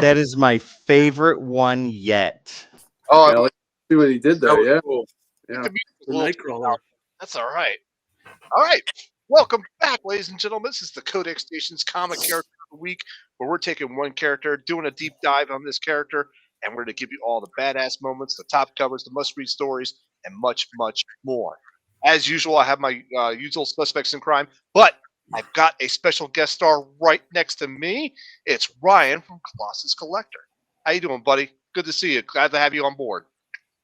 That is my favorite one yet. Oh, Yeah, let's see what he did there. That was Yeah. cool. Yeah. the music was The a little too Nightcrawler. loud. That's all right. All right. Welcome back, ladies and gentlemen. This is the Codex Station's Comic Character of the Week, where we're taking one character, doing a deep dive on this character, and we're going to give you all the badass moments, the top covers, the must-read stories, and much, much more. As usual, I have my usual suspects in crime, but I've got a special guest star right next to me. It's Ryan from Colossus Collector. How you doing, buddy? Good to see you. Glad to have you on board.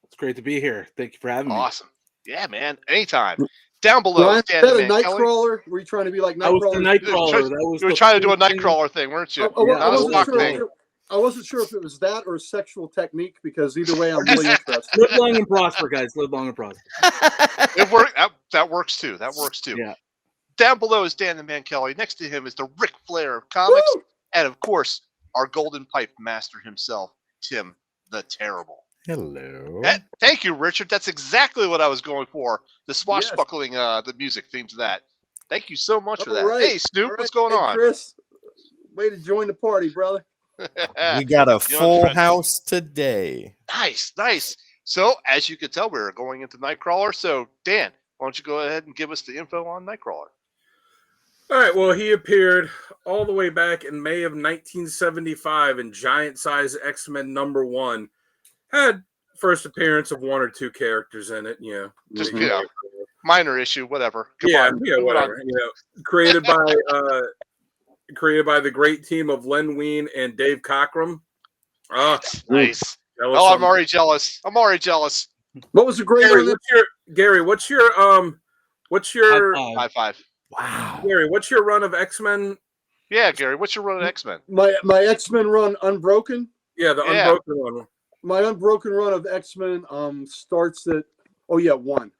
It's great to be here. Thank you for having me. Awesome. Yeah, man. Anytime. Down below, Ryan, is Dan that the a Man Kelly. Nightcrawler? Were you trying to be like I was the Nightcrawler? Nightcrawler. That was You were the trying to do a first thing- Nightcrawler thing, weren't you? Yeah, That was wasn't locked sure in. I wasn't sure if it was that or sexual technique because either way, I'm really interested. Live long and prosper, guys. Live long and prosper. It worked. That works too. That works too. Yeah. Down below is Dan the Man Kelly. Next to him is the Ric Flair of comics, Woo! and of course, our Golden Pipe master himself, Tim the Terrible. Hello. Thank you, Richard. That's exactly what I was going for. The swashbuckling, the music theme to that. Thank you so much for that. All right. Hey, Snoop, All right. what's going Hey, on? Chris, way to join the party, brother. We got a You know, full friend. house today. Nice, nice. So, as you can tell, we're going into Nightcrawler. So, Dan, why don't you go ahead and give us the info on Nightcrawler? All right. Well, he appeared all the way back in May of 1975 in Giant Size X-Men #1. Had first appearance of one or two characters in it. Just, Mhm. Minor issue, whatever. Come Yeah, on. yeah, Move whatever. on. Created by the great team of Len Wein and Dave Cockrum. Nice. That was Oh, I'm something. already jealous. I'm already jealous. What was the great Gary, on it? what's your High five. Wow. Gary, what's your run of X-Men? Yeah, Gary, what's your run at X-Men? My X-Men run Unbroken. Yeah, the Yeah. Unbroken one. My Unbroken run of X-Men starts at 1.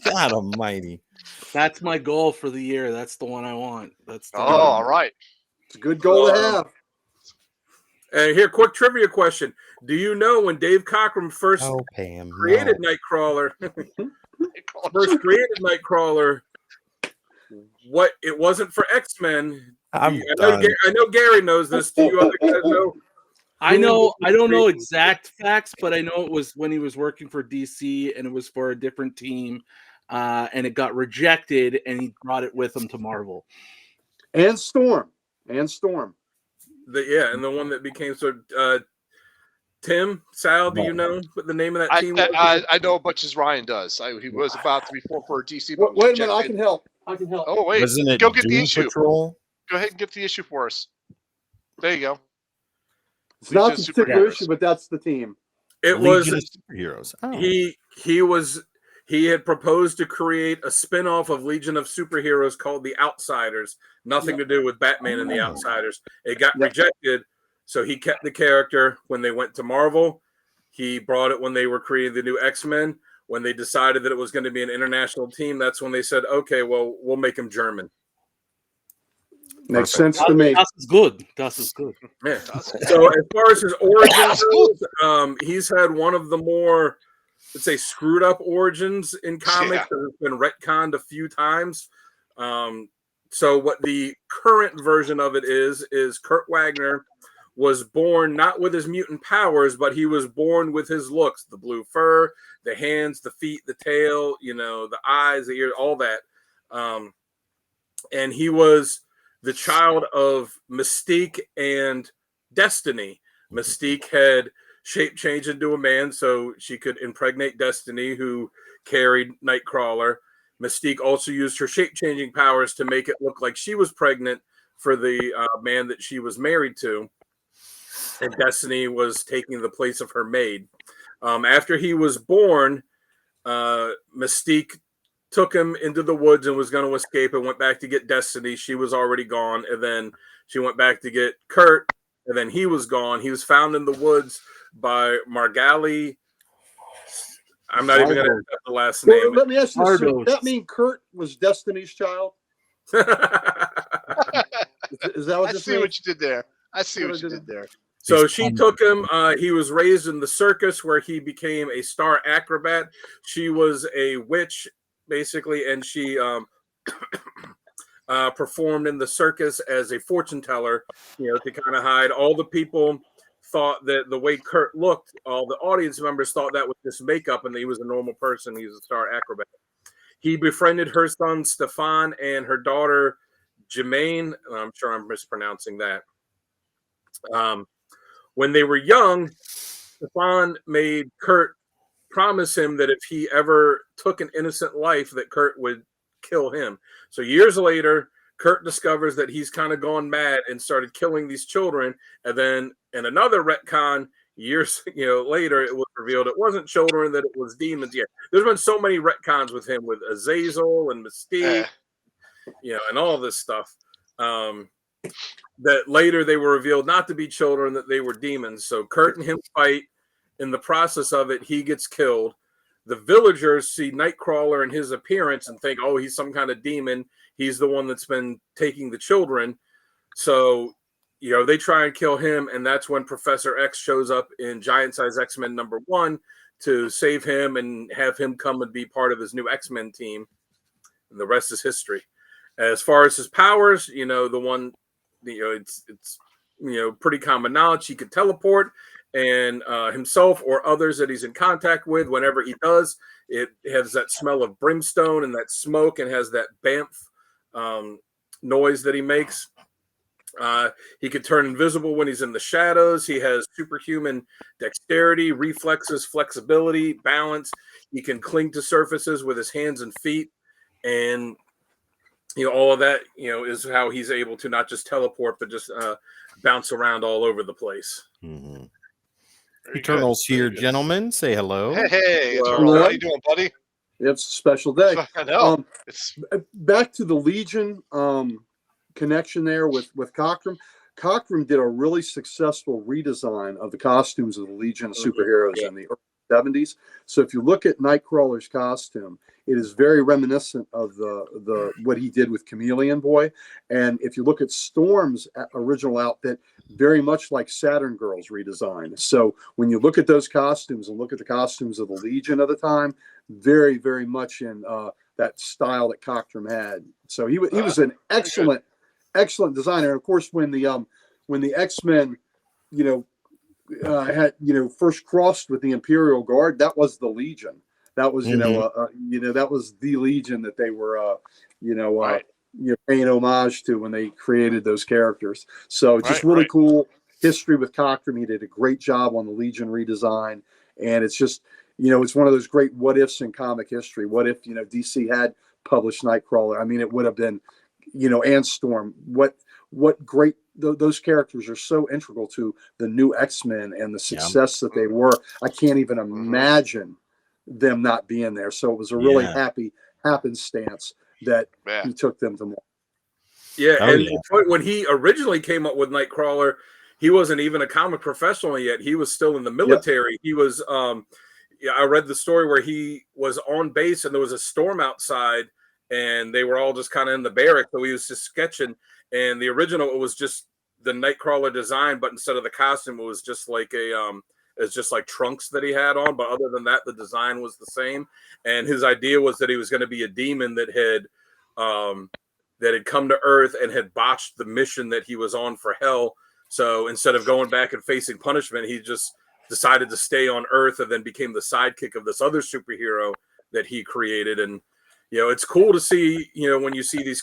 God almighty. That's my goal for the year. That's the one I want. That's the Oh, one. all right. It's a good goal to have. And here, quick trivia question: do you know when Dave Cockrum first Oh, Pam. created no. Nightcrawler? First created Nightcrawler. What it wasn't for X-Men. I'm I done. know Gary knows this. Do you other guys know? I know. I don't know exact facts, but I know it was when he was working for DC, and it was for a different team, and it got rejected, and he brought it with him to Marvel. And Storm. And the one that became Tim, Sal, do you know what the name of that team was? I know as much as Ryan does. He was about to be formed for DC. But Wait a minute, I can help. Oh, wait. Wasn't it Go get the Doom issue. Patrol? Go ahead and get the issue for us. There you go. It's not Legion the of particular Superheroes. issue, but that's the team. It Legion was of Superheroes. Oh. he had proposed to create a spin-off of Legion of Superheroes called The Outsiders. Nothing to do with Batman and the Outsiders. It got rejected, so he kept the character when they went to Marvel. He brought it when they were creating the new X-Men. When they decided that it was going to be an international team, that's when they said, okay, well, we'll make him German. Makes sense to me. Das is good. Yeah. So as far as his origin goes, he's had one of the more, let's say, screwed up origins in comics that has been retconned a few times. So what the current version of it is Kurt Wagner was born not with his mutant powers, but he was born with his looks, the blue fur, the hands, the feet, the tail, the eyes, the ears, all that. And he was the child of Mystique and Destiny. Mystique had shape changed into a man so she could impregnate Destiny, who carried Nightcrawler. Mystique also used her shape changing powers to make it look like she was pregnant for the man that she was married to. And Destiny was taking the place of her maid. After he was born, Mystique took him into the woods and was going to escape and went back to get Destiny. She was already gone. And then she went back to get Kurt, and then he was gone. He was found in the woods by Margali. I'm not even going to accept the last name. Let me ask you this. Does that mean Kurt was Destiny's child? Is that what I this see means? what you did there. I see what you did there. So she took him. He was raised in the circus where he became a star acrobat. She was a witch, basically, and she performed in the circus as a fortune teller, to kind of hide. All the people thought that the way Kurt looked, all the audience members thought that was just makeup and that he was a normal person. He was a star acrobat. He befriended her son Stefan and her daughter Jermaine. I'm sure I'm mispronouncing that. When they were young, Stefan made Kurt promise him that if he ever took an innocent life, that Kurt would kill him. So years later, Kurt discovers that he's kind of gone mad and started killing these children. And then in another retcon, years later, it was revealed it wasn't children, that it was demons. Yeah, there's been so many retcons with him, with Azazel and Mystique, and all this stuff. That later they were revealed not to be children, that they were demons. So Kurt and him fight. In the process of it, he gets killed. The villagers see Nightcrawler and his appearance and think, oh, he's some kind of demon. He's the one that's been taking the children. So, they try and kill him. And that's when Professor X shows up in Giant Size X-Men #1 to save him and have him come and be part of his new X-Men team. And the rest is history. As far as his powers, the one, it's pretty common knowledge. He could teleport, and himself or others that he's in contact with, whenever he does, it has that smell of brimstone and that smoke, and has that bamf noise that he makes. He can turn invisible when he's in the shadows. He has superhuman dexterity, reflexes, flexibility, balance. He can cling to surfaces with his hands and feet, and all of that is how he's able to not just teleport, but just bounce around all over the place. Mm-hmm. Eternal's here, gentlemen. Say hello. Hey, Hello. Eternal. How you doing, buddy? It's a special day. I know. Back to the Legion connection there with Cockrum. Cockrum did a really successful redesign of the costumes of the Legion of Superheroes in the early 70s. So if you look at Nightcrawler's costume, it is very reminiscent of the what he did with Chameleon Boy. And if you look at Storm's original outfit, very much like Saturn Girl's redesign. So when you look at those costumes and look at the costumes of the Legion of the time, very, very much in that style that Cockrum had. So he was an excellent designer. And of course, when the X-Men, had first crossed with the Imperial Guard, that was the Legion. That was that was the Legion that they were paying homage to when they created those characters. So just really cool history with Cockrum. He did a great job on the Legion redesign, and it's just it's one of those great what ifs in comic history. What if DC had published Nightcrawler? I mean, it would have been and Storm. What great those characters are so integral to the new X-Men and the success that they were. I can't even imagine them not being there. So it was a really happy happenstance that he took them to more. Yeah, when he originally came up with Nightcrawler, he wasn't even a comic professional yet. He was still in the military. Yep. He was I read the story where he was on base and there was a storm outside and they were all just kind of in the barracks. So he was just sketching. And the original, it was just the Nightcrawler design, but instead of the costume, it was just like it's just like trunks that he had on. But other than that, the design was the same. And his idea was that he was going to be a demon that had come to Earth and had botched the mission that he was on for Hell. So instead of going back and facing punishment, he just decided to stay on Earth and then became the sidekick of this other superhero that he created. And it's cool to see, when you see these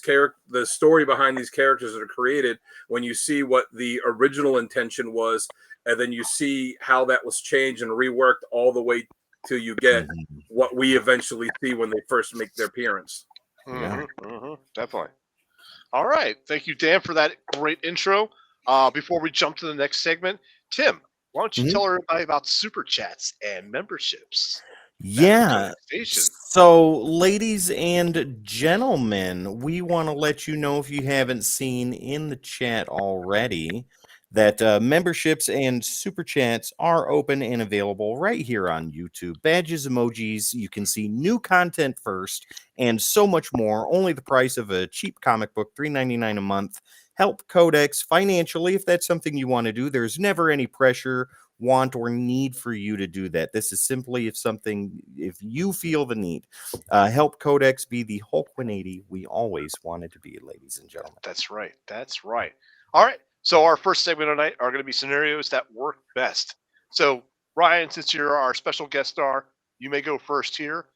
the story behind these characters that are created, when you see what the original intention was, and then you see how that was changed and reworked all the way till you get what we eventually see when they first make their appearance. Definitely. All right. Thank you, Dan, for that great intro. Before we jump to the next segment, Tim, why don't you tell everybody about super chats and memberships? Yeah. So, ladies and gentlemen, we want to let you know, if you haven't seen in the chat already, that memberships and super chats are open and available right here on YouTube. Badges, emojis, you can see new content first, and so much more. Only the price of a cheap comic book, $3.99 a month. Help Codex financially if that's something you want to do. There's never any pressure want or need for you to do that. This is simply if you feel the need. Help Codex be the Hulk 180 we always wanted to be, ladies and gentlemen. That's right. That's right. All right. So our first segment tonight are going to be scenarios that work best. So Ryan, since you're our special guest star, you may go first here.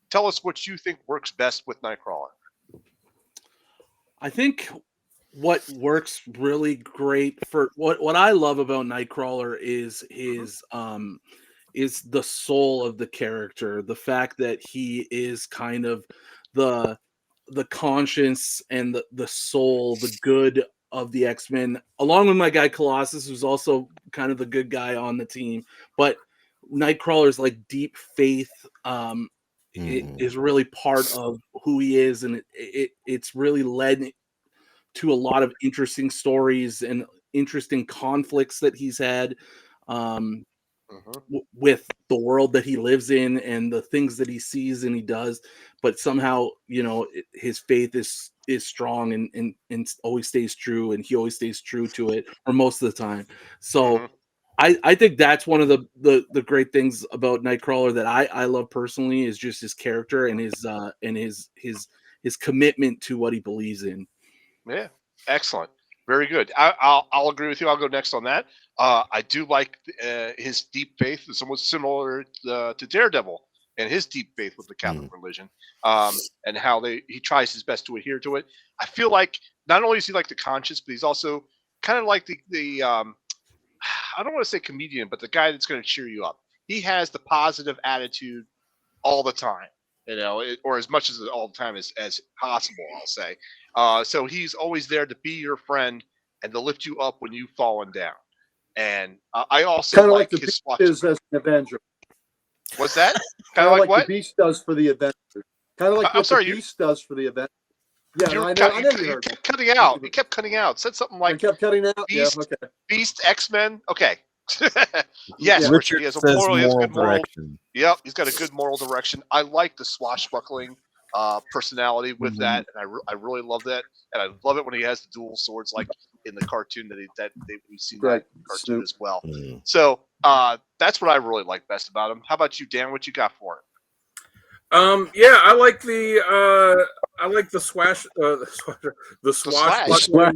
Tell us what you think works best with Nightcrawler. I think what works really great for what I love about Nightcrawler is his is the soul of the character. The fact that he is kind of the conscience and the soul, the good of the X-Men, along with my guy Colossus, who's also kind of the good guy on the team. But Nightcrawler's like deep faith is really part of who he is, and it's really led to a lot of interesting stories and interesting conflicts that he's had with the world that he lives in and the things that he sees and he does. But somehow, his faith is strong and always stays true, and he always stays true to it, or most of the time. So I think that's one of the great things about Nightcrawler that I love personally, is just his character and his commitment to what he believes in. Yeah, excellent. Very good. I'll agree with you. I'll go next on that. I do like his deep faith. It's somewhat similar to Daredevil and his deep faith with the Catholic religion, and how he tries his best to adhere to it. I feel like not only is he like the conscious, but he's also kind of like the I don't want to say comedian, but the guy that's going to cheer you up. He has the positive attitude all the time, or as much as all the time as possible, I'll say. So he's always there to be your friend and to lift you up when you've fallen down. And I also kind of like his the Beast is as an Avenger. What's that? Kind of like what? the Beast does for the Avengers. Kind of like what the Beast does for the Avengers. Yeah, I know you heard kept cutting out. You kept cutting out. Said something like, I kept cutting out. Beast, yeah, okay. Beast, X-Men. Okay. Yes, Richard he has a says moral. He has good moral. direction. Yep, he's got a good moral direction. I like the swashbuckling personality with that, and I really love that. And I love it when he has the dual swords, like in the cartoon that we've seen that cartoon as well. So that's what I really like best about him. How about you, Dan? What you got for him? Yeah, I like the swashbuckling, the swashling,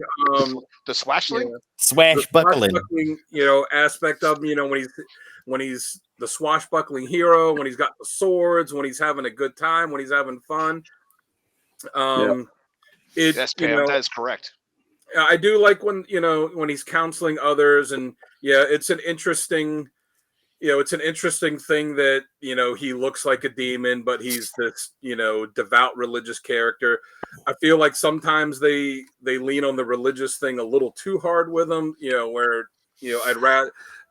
swashbuckling, aspect of him. When he's the swashbuckling hero, when he's got the swords, when he's having a good time, when he's having fun. Yes, Pam, that is correct. I do like when he's counseling others, and it's an interesting. It's an interesting thing that, he looks like a demon, but he's this, devout religious character. I feel like sometimes they lean on the religious thing a little too hard with him, where,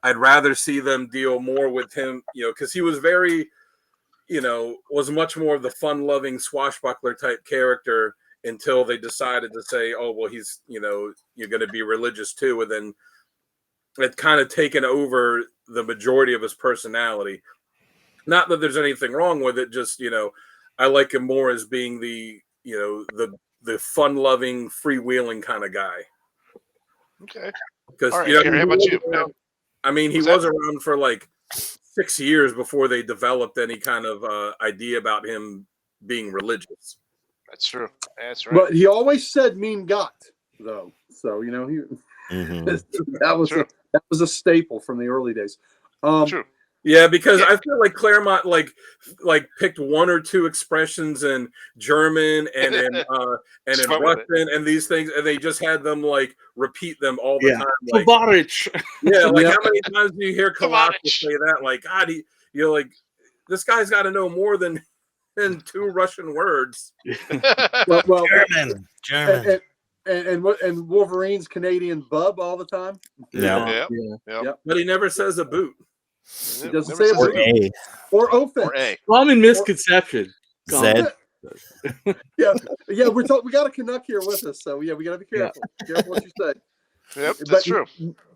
I'd rather see them deal more with him, because he was very, was much more of the fun-loving swashbuckler type character until they decided to say, oh, well, he's, you're going to be religious too. And then it kind of taken over the majority of his personality. Not that there's anything wrong with it, just I like him more as being the the fun-loving, freewheeling kind of guy. Okay. Because how about you? I mean, he was around for like 6 years before they developed any kind of idea about him being religious. That's true. That's right. But he always said "mean got" though, so he that was a staple from the early days. True. Yeah, because I feel like Claremont like picked one or two expressions in German and in Russian and these things, and they just had them like repeat them all the time. Like, how many times do you hear Colossus say that? Like, God, you're like, this guy's got to know more than 2 Russian words. well, German. And Wolverine's Canadian bub all the time. Yeah. But he never says a boot. He doesn't say a boot. Or offense. Common misconception. Zed. Yeah. We got a Canuck here with us, so we got to be careful. Careful what you say. Yep, that's true.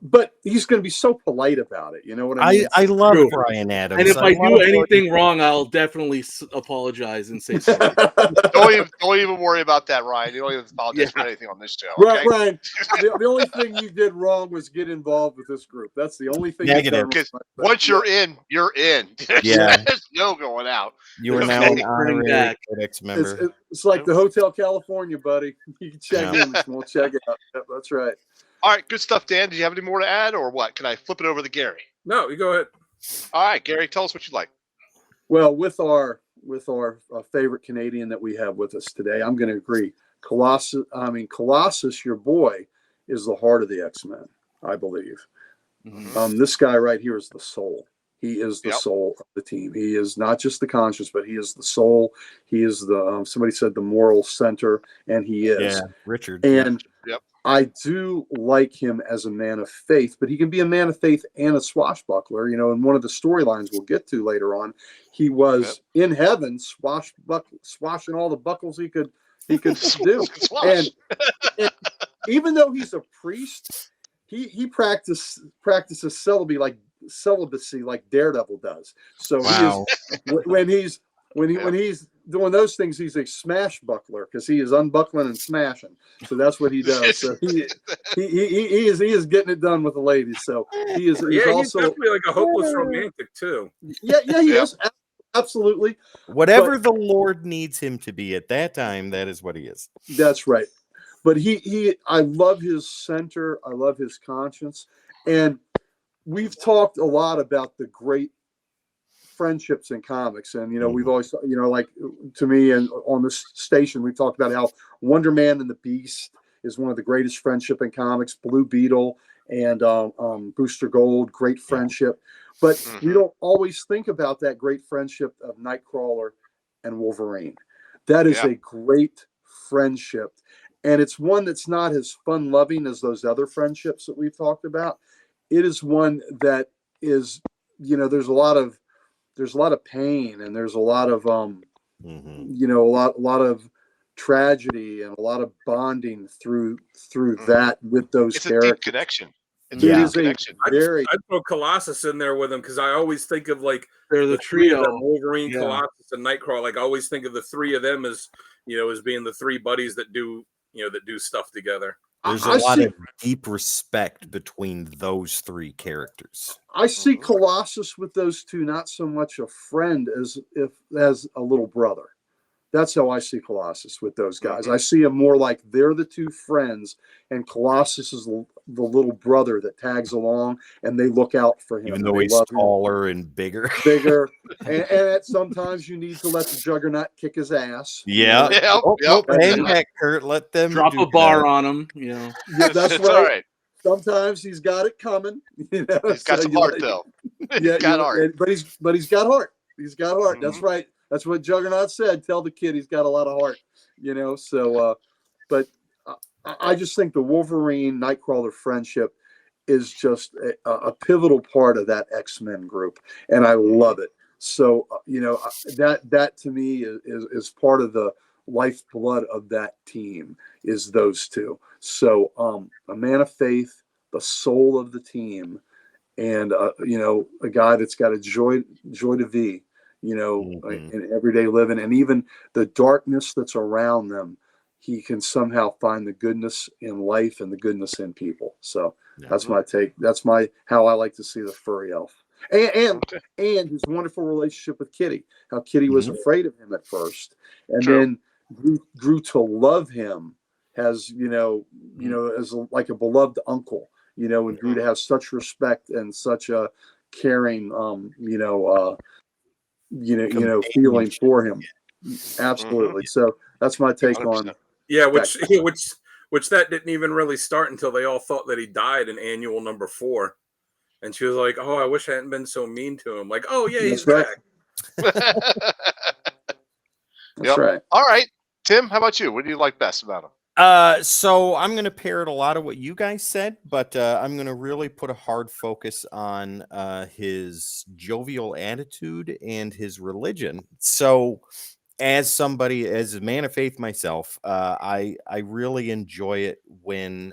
But he's going to be so polite about it. You know what I mean? I love True. Brian Adams. And if I do love anything wrong, I'll definitely apologize and say sorry. Don't even worry about that, Ryan. You don't even apologize for anything on this show. Okay? Ryan, the only thing you did wrong was get involved with this group. That's the only thing. Negative. Because once you're in, you're in. Yeah. There's no going out. You are now an honorary Codex member. It's like the Hotel California, buddy. You can check in and we'll check it out. Yep, that's right. All right, good stuff, Dan. Did you have any more to add, or what? Can I flip it over to Gary? No, you go ahead. All right, Gary, tell us what you like. Well, with our favorite Canadian that we have with us today, I'm going to agree. Colossus, your boy, is the heart of the X-Men, I believe. Mm-hmm. This guy right here is the soul. He is the soul of the team. He is not just the conscience, but he is the soul. He is the somebody said the moral center, and he is. Yeah, Richard. And I do like him as a man of faith, but he can be a man of faith and a swashbuckler. You know, in one of the storylines we'll get to later on, he was in heaven swashing all the buckles he could do. And even though he's a priest, he practices celibacy like Daredevil does. So when he's doing those things, he's a smash buckler because he is unbuckling and smashing. So that's what he does. So he is getting it done with the ladies. So he's also he's definitely like a hopeless romantic too. Yeah, he is. Absolutely. Whatever the Lord needs him to be at that time, that is what he is. That's right. But I love his center. I love his conscience. And we've talked a lot about the great friendships in comics. And, we've always, like to me and on this station, we've talked about how Wonder Man and the Beast is one of the greatest friendship in comics. Blue Beetle and Booster Gold, great friendship. But we don't always think about that great friendship of Nightcrawler and Wolverine. That is a great friendship. And it's one that's not as fun-loving as those other friendships that we've talked about. It is one that is, there's a lot of pain, and there's a lot of, a lot of tragedy and a lot of bonding through that with those characters. It's a deep connection. It is a very. I'd throw Colossus in there with him because I always think of like they're the trio: Wolverine, Colossus, and Nightcrawler. Like I always think of the three of them as as being the three buddies that do stuff together. There's a lot of deep respect between those three characters. I see Colossus with those two not so much a friend as a little brother. That's how I see Colossus with those guys. I see him more like they're the two friends, and Colossus is the little brother that tags along, and they look out for him. Even though he's taller and bigger. And sometimes you need to let the Juggernaut kick his ass. Yeah. Hang back, Kurt. Let them drop a bar on him. Yeah, that's right. All right. Sometimes he's got it coming. He's got some heart, though. He's got heart. But he's got heart. He's got heart. Mm-hmm. That's right. That's what Juggernaut said. Tell the kid he's got a lot of heart. So, but I just think the Wolverine Nightcrawler friendship is just a pivotal part of that X-Men group, and I love it. So, that to me is part of the lifeblood of that team is those two. So, a man of faith, the soul of the team, and a guy that's got a joy to be. In everyday living, and even the darkness that's around them, he can somehow find the goodness in life and the goodness in people. So that's my take. That's how I like to see the furry elf, and his wonderful relationship with Kitty. How Kitty was afraid of him at first, and then grew to love him as as like a beloved uncle. And grew to have such respect and such a caring, feeling for him. Absolutely. So that's my take 100%. On. Yeah, which that didn't even really start until they all thought that he died in annual number 4, and she was like, "Oh, I wish I hadn't been so mean to him." Like, "Oh yeah, he's back." That's right. All right, Tim, how about you? What do you like best about him? So I'm going to parrot a lot of what you guys said, but I'm going to really put a hard focus on his jovial attitude and his religion. So as a man of faith myself, I really enjoy it when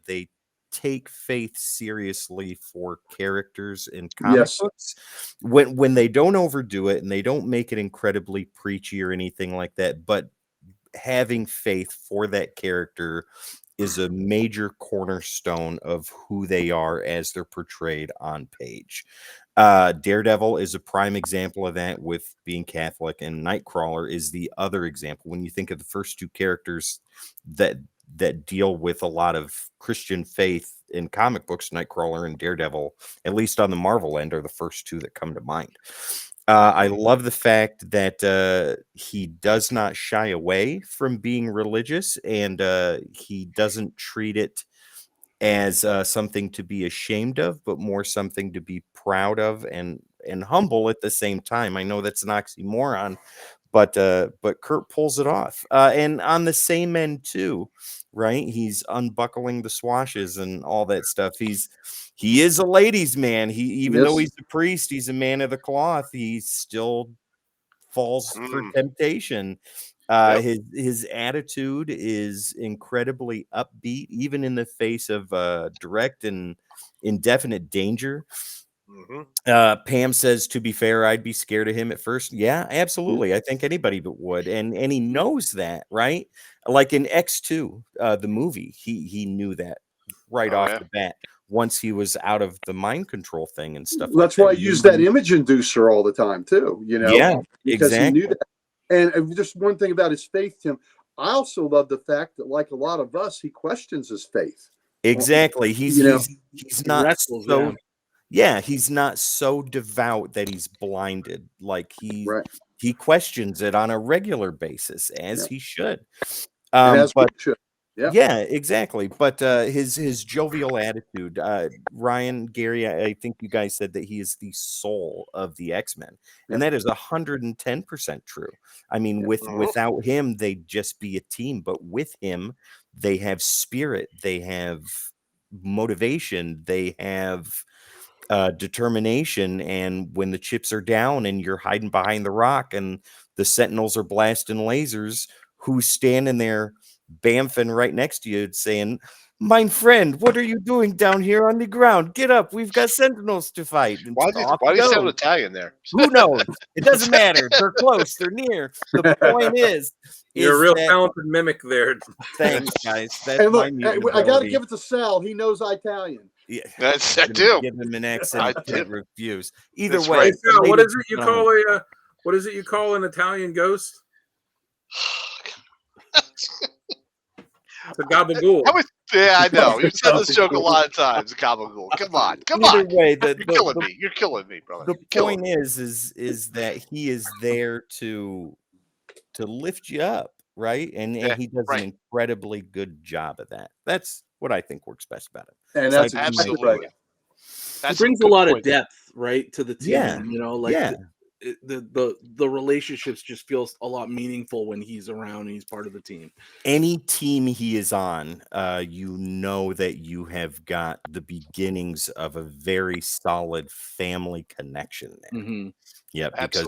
they take faith seriously for characters in comic Yes. books, when they don't overdo it and they don't make it incredibly preachy or anything like that, but having faith for that character is a major cornerstone of who they are as they're portrayed on page. Daredevil is a prime example of that, with being Catholic, and Nightcrawler is the other example. When you think of the first two characters that deal with a lot of Christian faith in comic books, Nightcrawler and Daredevil, at least on the Marvel end, are the first two that come to mind. I love the fact that he does not shy away from being religious, and he doesn't treat it as something to be ashamed of, but more something to be proud of and humble at the same time. I know that's an oxymoron, but Kurt pulls it off. And on the same end too, right? He's unbuckling the swashes and all that stuff. He is a ladies' man. Even though he's a priest, he's a man of the cloth. He still falls for temptation. His attitude is incredibly upbeat, even in the face of direct and indefinite danger. Pam says, to be fair, I'd be scared of him at first. Yeah, absolutely. I think anybody would. And he knows that, right? Like in X2, the movie, he knew that right off the bat once he was out of the mind control thing and stuff. That's why I use that image inducer all the time too, Yeah, because exactly. he knew that. And just one thing about his faith, Tim, I also love the fact that, like a lot of us, he questions his faith. Exactly. He's not wrestles, so he's not so devout that he's blinded. Like he questions it on a regular basis, as he should. As we should. Yeah, exactly. But his jovial attitude, Ryan, Gary, I think you guys said that he is the soul of the X-Men, and that is 110% true. I mean, without him, they'd just be a team, but with him, they have spirit, they have motivation, they have determination. And when the chips are down and you're hiding behind the rock and the Sentinels are blasting lasers, who's standing there bamfing right next to you saying, "My friend, what are you doing down here on the ground? Get up, we've got Sentinels to fight." And why do you sound Italian there? Who knows? It doesn't matter. They're close, they're near. The point is you're a real talented mimic there. Thanks, guys. That's hey, look, my I got to give it to Sal. He knows Italian. Yeah, that's I do. Give him an accent. I can't refuse. Either that's way, right. Sal, what is it you call what is it you call an Italian ghost? It's a gabagool. Yeah, I know. You've said this joke a lot of times. Gabagool. Come on. Either way, you're killing me. You're killing me, brother. The point is that he is there to lift you up, right? And he does an incredibly good job of that. That's what I think works best about it. And that's absolutely right. It brings a lot of depth, right, to the team. Yeah. You know, like the relationships just feels a lot meaningful when he's around and he's part of the team. Any team he is on, you know that you have got the beginnings of a very solid family connection there. Mm-hmm. Yeah, because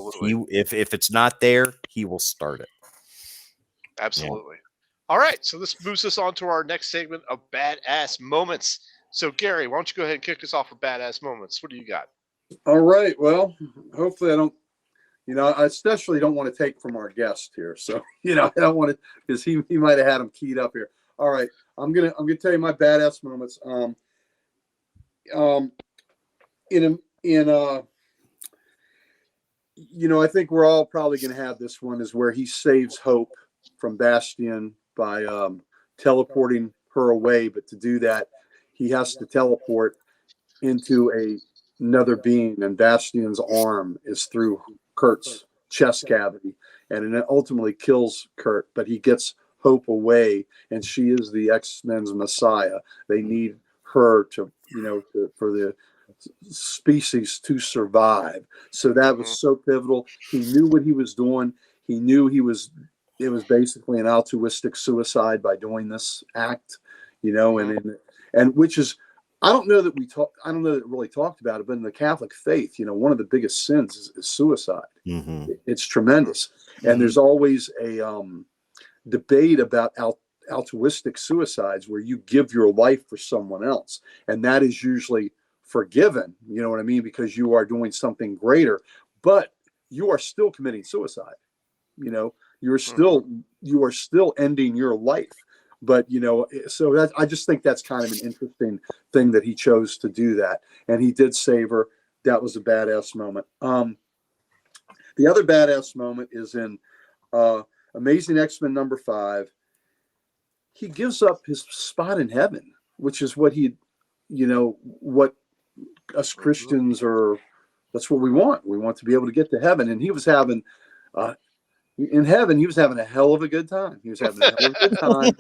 if it's not there, he will start it. Absolutely. Yeah. All right, so this moves us on to our next segment of badass moments. So Gary, why don't you go ahead and kick us off with badass moments? What do you got? All right. Well, hopefully I don't. I especially don't want to take from our guest here. So, I don't want to, because he might have had him keyed up here. All right. I'm gonna tell you my badass moments. I think we're all probably gonna have this one, is where he saves Hope from Bastion by teleporting her away. But to do that, he has to teleport into another being, and Bastion's arm is through Kurt's chest cavity, and it ultimately kills Kurt, but he gets Hope away, and she is the X-Men's Messiah. They need her to for the species to survive. So that was so pivotal. He knew what he was doing. He knew it was basically an altruistic suicide by doing this act, and which is, I don't know that it really talked about it, but in the Catholic faith, one of the biggest sins is suicide. Mm-hmm. It's tremendous. And there's always a debate about altruistic suicides where you give your life for someone else, and that is usually forgiven. You know what I mean? Because you are doing something greater, but you are still committing suicide. You know, you are still ending your life. But so that, I just think that's kind of an interesting thing that he chose to do that, and he did save her. That was a badass moment. The other badass moment is in Amazing X-Men #5. He gives up his spot in heaven, which is what what us Christians are. That's what we want. We want to be able to get to heaven, and he was having. In heaven, he was having a hell of a good time. He was having a hell of a good time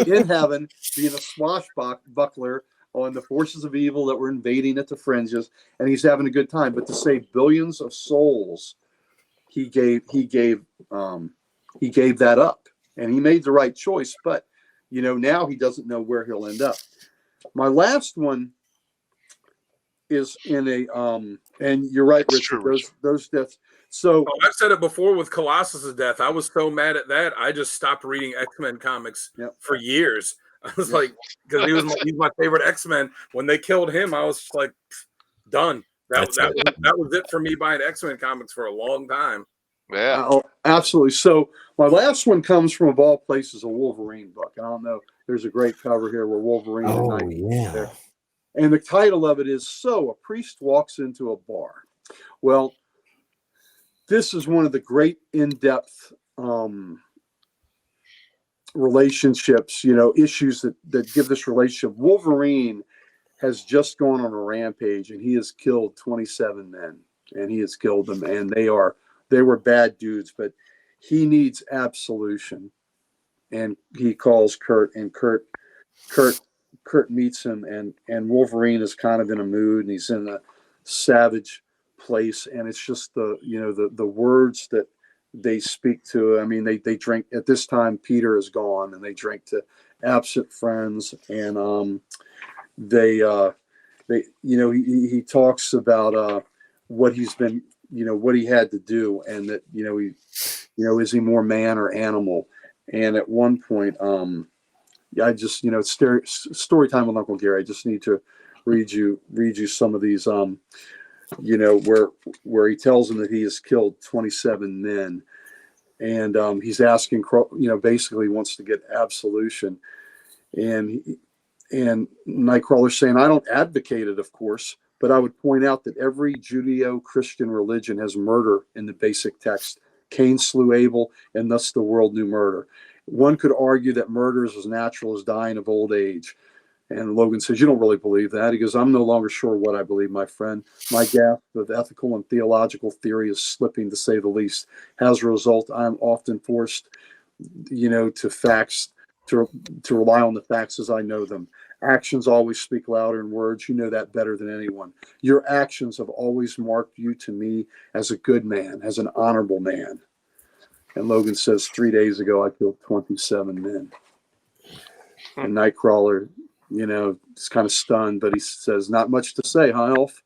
in heaven, being a swashbuckler on the forces of evil that were invading at the fringes, and he's having a good time. But to save billions of souls, he gave that up, and he made the right choice. But now he doesn't know where he'll end up. My last one is in a and you're right, Richard. Those deaths. So I've said it before with Colossus's death. I was so mad at that, I just stopped reading X-Men comics for years. I was like, because he's my favorite X-Men. When they killed him, I was like, done. That was it for me buying X-Men comics for a long time. Yeah, absolutely. So my last one comes from, of all places, a Wolverine book. I don't know. There's a great cover here where Wolverine and Nightcrawler there. And the title of it is "So a Priest Walks into a Bar." Well, this is one of the great in-depth relationships, issues that give this relationship. Wolverine has just gone on a rampage, and he has killed 27 men, and he has killed them, and they were bad dudes, but he needs absolution. And he calls Kurt, and Kurt meets him, and Wolverine is kind of in a mood, and he's in a savage place, and it's just the words that they speak to. I mean, they drink at this time. Peter is gone, and they drink to absent friends, and he talks about what he's been, what he had to do, and that is he more man or animal? And at one point, I just story time with Uncle Gary. I just need to read you some of these. Where he tells him that he has killed 27 men, and he's asking, basically wants to get absolution, and Nightcrawler saying, "I don't advocate it, of course, but I would point out that every Judeo-Christian religion has murder in the basic text. Cain slew Abel, and thus the world knew murder. One could argue that murder is as natural as dying of old age." And Logan says, "You don't really believe that." He goes, "I'm no longer sure what I believe, my friend. My grasp of ethical and theological theory is slipping, to say the least. As a result, I'm often forced, to facts, to rely on the facts as I know them. Actions always speak louder than words. You know that better than anyone. Your actions have always marked you to me as a good man, as an honorable man." And Logan says, 3 days ago, I killed 27 men. And Nightcrawler, is kind of stunned, but he says, "Not much to say, huh, Elf?"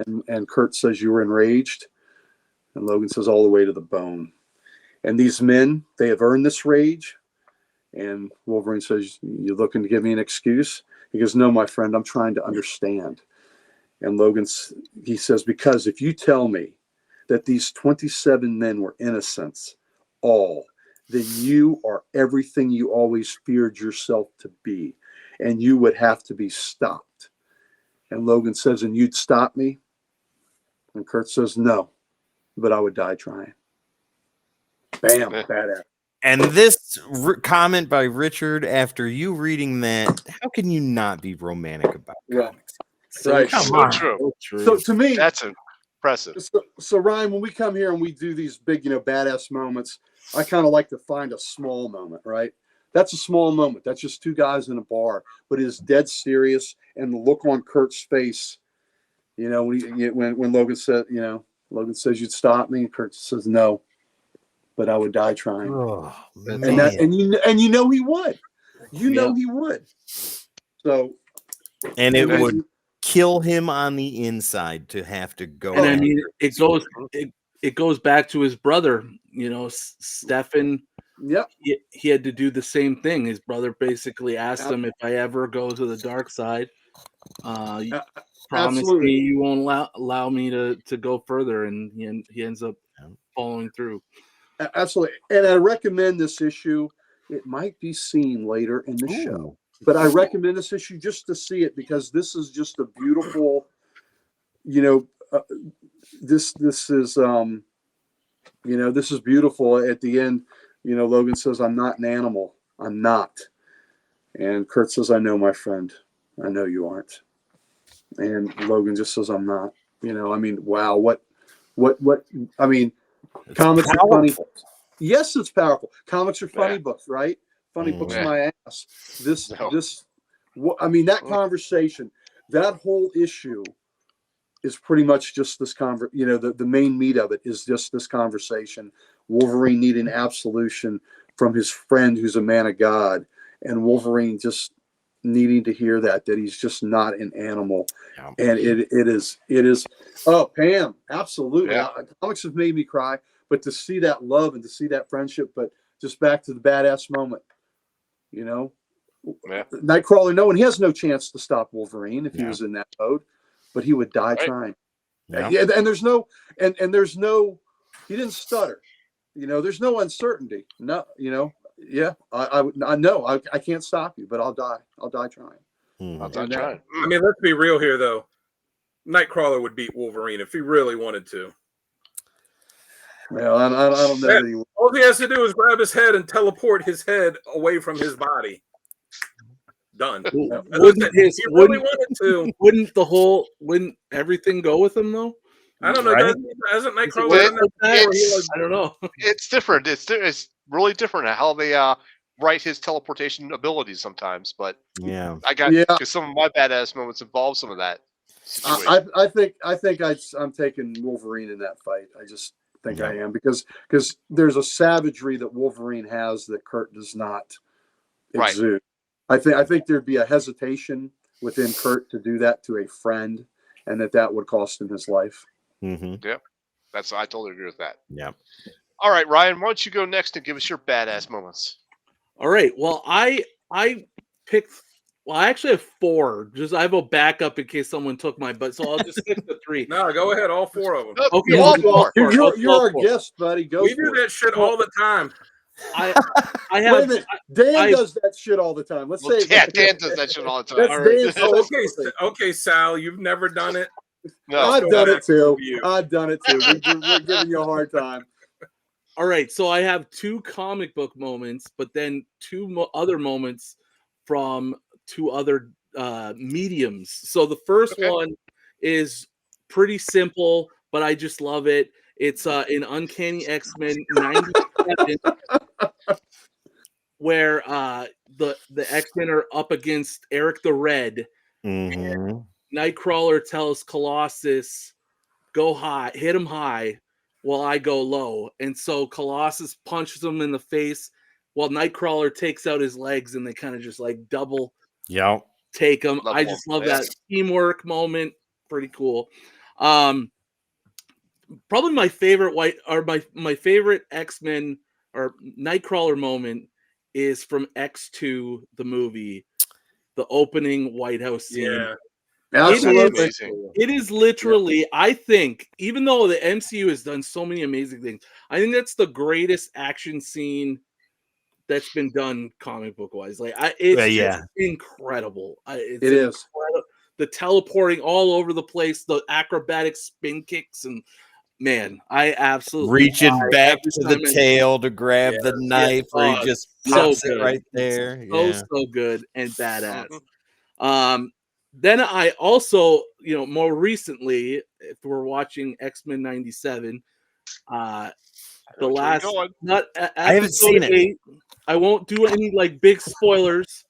And Kurt says, "You were enraged?" And Logan says, "All the way to the bone. And these men, they have earned this rage." And Wolverine says, "You looking to give me an excuse?" He goes, "No, my friend, I'm trying to understand." And he says, "Because if you tell me that these 27 men were innocents, all, then you are everything you always feared yourself to be, and you would have to be stopped." And Logan says, "And you'd stop me?" And Kurt says, "No, but I would die trying." Bam, badass. And this comment by Richard, after you reading that, how can you not be romantic about comics? Right. Come so on. true. So to me, that's impressive. So Ryan, when we come here and we do these big, badass moments, I kind of like to find a small moment, right? That's a small moment. That's just two guys in a bar, but it is dead serious. And the look on Kurt's face, when Logan said, Logan says, "You'd stop me," and Kurt says, "No, but I would die trying." Oh, and he would. He would. So, and it would kill him on the inside to have to go. And I mean, it goes back to his brother. Stefan Yep. He had to do the same thing. His brother basically asked him, if I ever go to the dark side, promise Absolutely. me you won't allow me to go further, and he ends up following through. Absolutely. And I recommend this issue. It might be seen later in the show, but I recommend this issue just to see it, because this is just a beautiful, this is this is beautiful. At the end, Logan says, "I'm not an animal. I'm not." And Kurt says, "I know, my friend. I know you aren't." And Logan just says, "I'm not." Wow. What, comics are funny. Yes, it's powerful. Comics are funny books, right? Funny books, my ass. That conversation, that whole issue is pretty much just this the main meat of it is just this conversation. Wolverine needing absolution from his friend who's a man of God, and Wolverine just needing to hear that he's just not an animal. And it is Pam, absolutely. Comics have made me cry, but to see that love and to see that friendship, but just back to the badass moment, Nightcrawler, he has no chance to stop Wolverine if he was in that mode, but he would die trying. And there's no, he didn't stutter. There's no uncertainty. No, I know I can't stop you, but I'll die. I'll die trying. I'll die trying. I mean, let's be real here, though. Nightcrawler would beat Wolverine if he really wanted to. Well, I don't know that he would. All he has to do is grab his head and teleport his head away from his body. Done. Wouldn't everything go with him though? I don't know. Right? Hasn't Nightcrawler? I don't know. It's different. It's really different how they write his teleportation abilities sometimes. But I got because some of my badass moments involve some of that. I think I'm taking Wolverine in that fight. I just think I am because there's a savagery that Wolverine has that Kurt does not exude. I think there'd be a hesitation within Kurt to do that to a friend, and that would cost him his life. Yeah, I totally agree with that. Yeah. All right, Ryan, why don't you go next and give us your badass moments? All right. Well, I picked. Well, I actually have 4. I have a backup in case someone took my butt, so I'll just stick to 3. No, go ahead, all 4 of them. Okay, all 4. You're our guest, buddy. We do that shit all the time. I have. Wait a minute. Dan does that shit all the time. Let's say. Yeah, Dan does that shit all the time. That's okay, Sal, you've never done it. No, I've done it too. I've done it too. We're giving you a hard time. All right, so I have 2 comic book moments, but then 2 other moments from 2 other mediums. So the first one is pretty simple, but I just love it. It's in Uncanny X-Men 97, where the X-Men are up against Eric the Red. And Nightcrawler tells Colossus, "Go high, hit him high, while I go low." And so Colossus punches him in the face, while Nightcrawler takes out his legs, and they kind of just like double take him. I just love that teamwork moment. Pretty cool. Probably my favorite my favorite X-Men or Nightcrawler moment is from X2, the movie, the opening White House scene. Yeah. Absolutely. It is literally, I think, even though the MCU has done so many amazing things, I think that's the greatest action scene that's been done comic book wise. Like, it's just incredible. It is. The teleporting all over the place, the acrobatic spin kicks, and man, I absolutely reaching back to the tail to grab the knife, where he just pops it right there. So good and badass. Then I also, more recently, if we're watching X-Men 97, the last, I haven't seen it. I won't do any big spoilers,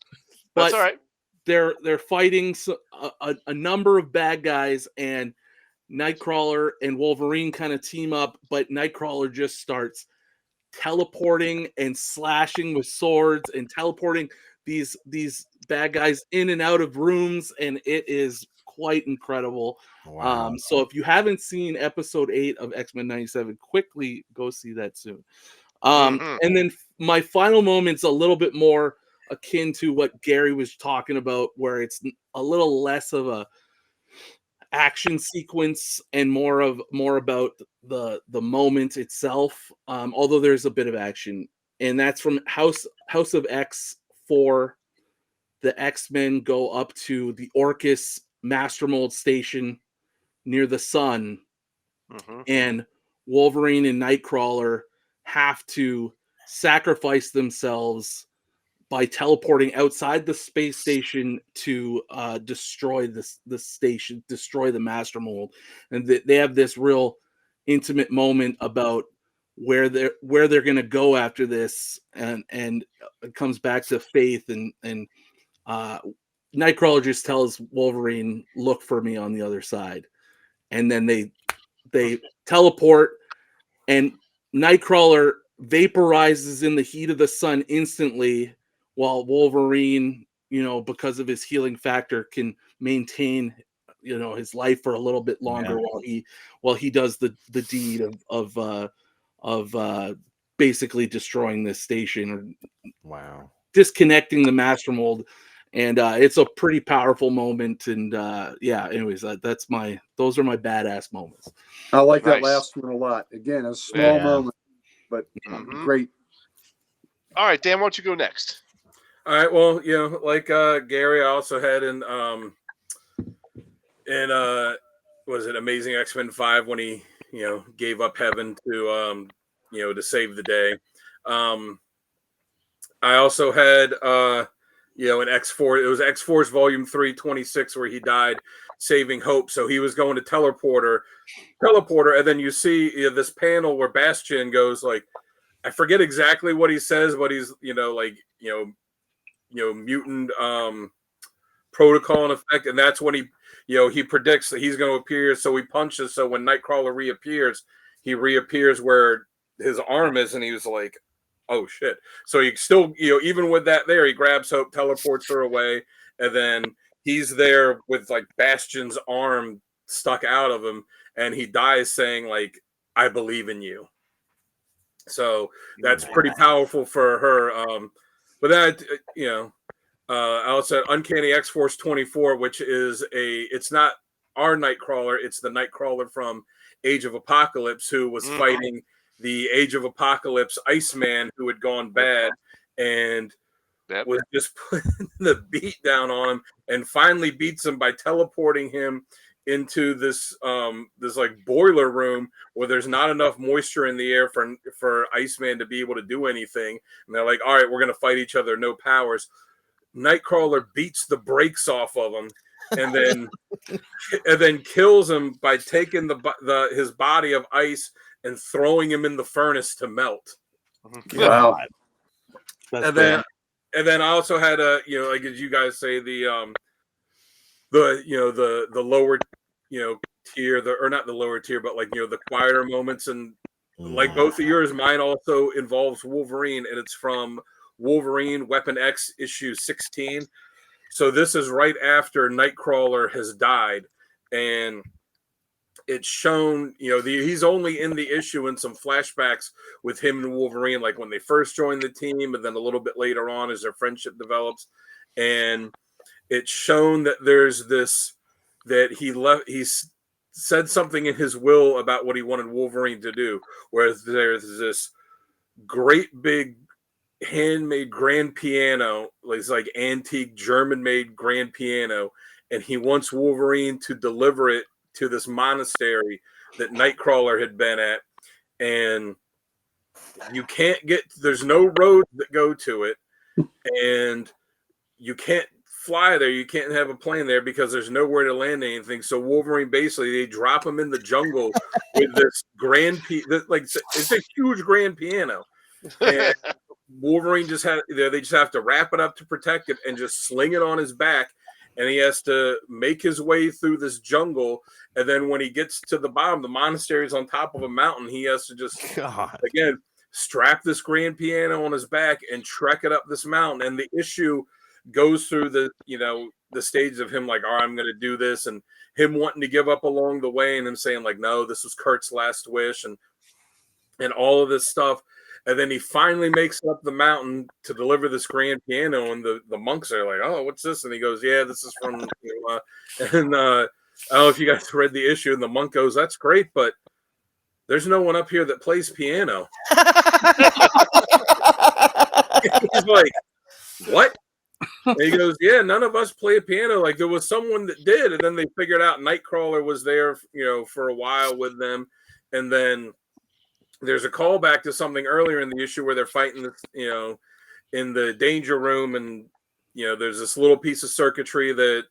but that's all right. They're fighting a number of bad guys, and Nightcrawler and Wolverine kind of team up, but Nightcrawler just starts teleporting and slashing with swords and teleporting these bad guys in and out of rooms, and it is quite incredible. Wow. So if you haven't seen episode 8 of X-Men 97, quickly go see that soon. And then my final moment's a little bit more akin to what Gary was talking about, where it's a little less of a action sequence and more about the moment itself. Although there's a bit of action, and that's from House of X 4. The X-Men go up to the Orcus Master Mold station near the sun, and Wolverine and Nightcrawler have to sacrifice themselves by teleporting outside the space station to destroy the station, destroy the Master Mold. And they have this real intimate moment about where they're going to go after this, and it comes back to faith, and Nightcrawler just tells Wolverine, "Look for me on the other side," and then they teleport, and Nightcrawler vaporizes in the heat of the sun instantly, while Wolverine, because of his healing factor, can maintain, his life for a little bit longer while he does the deed of basically destroying this station or disconnecting the Master Mold. And it's a pretty powerful moment. And anyways, those are my badass moments. I like that last one a lot. Again, a small moment, but great. All right, Dan, why don't you go next? All right. Well, like Gary, I also had in was it Amazing X-Men 5 when he gave up heaven to to save the day. I also had in X4, it was X-Force Volume 3, 26, where he died saving Hope. So he was going to teleporter, and then you see this panel where Bastion goes like, I forget exactly what he says, but he's mutant protocol in effect, and that's when he predicts that he's going to appear. So he punches. So when Nightcrawler reappears, he reappears where his arm is, and he was like, oh shit. So he still, even with that there, he grabs Hope, teleports her away, and then he's there with like Bastion's arm stuck out of him, and he dies saying like, I believe in you. So that's pretty powerful for her. But that, I also had Uncanny X-Force 24, which is it's not our Nightcrawler, it's the Nightcrawler from Age of Apocalypse, who was fighting the Age of Apocalypse Iceman, who had gone bad and was just putting the beat down on him, and finally beats him by teleporting him into this like boiler room where there's not enough moisture in the air for Iceman to be able to do anything. And they're like, all right, we're going to fight each other, no powers. Nightcrawler beats the brakes off of him, and then kills him by taking his body of ice and throwing him in the furnace to melt. Wow. And then I also had like as you guys say, the lower tier, or not the lower tier, but like the quieter moments, and like both of yours, mine also involves Wolverine, and it's from Wolverine Weapon X issue 16. So this is right after Nightcrawler has died, and it's shown, he's only in the issue in some flashbacks with him and Wolverine, like when they first joined the team, and then a little bit later on as their friendship develops. And it's shown that there's he said something in his will about what he wanted Wolverine to do, whereas there's this great big handmade grand piano, it's like antique German-made grand piano, and he wants Wolverine to deliver it to this monastery that Nightcrawler had been at, and there's no roads that go to it, and you can't fly there, you can't have a plane there because there's nowhere to land anything. So Wolverine, basically they drop him in the jungle with this it's a huge grand piano, and Wolverine they just have to wrap it up to protect it and just sling it on his back, and he has to make his way through this jungle. And then when he gets to the bottom, the monastery is on top of a mountain, he has to just again strap this grand piano on his back and trek it up this mountain. And the issue goes through the stages of him like, all right, I'm going to do this, and him wanting to give up along the way, and him saying like, no, this was Kurt's last wish, and all of this stuff. And then he finally makes it up the mountain to deliver this grand piano, and the monks are like, "Oh, what's this?" And he goes, "Yeah, this is from." And I don't know if you guys read the issue, and the monk goes, "That's great, but there's no one up here that plays piano." He's like, "What?" And he goes, "Yeah, none of us play piano. Like there was someone that did, and then they figured out Nightcrawler was there, for a while with them, and then." There's a callback to something earlier in the issue where they're fighting this, in the danger room, and there's this little piece of circuitry that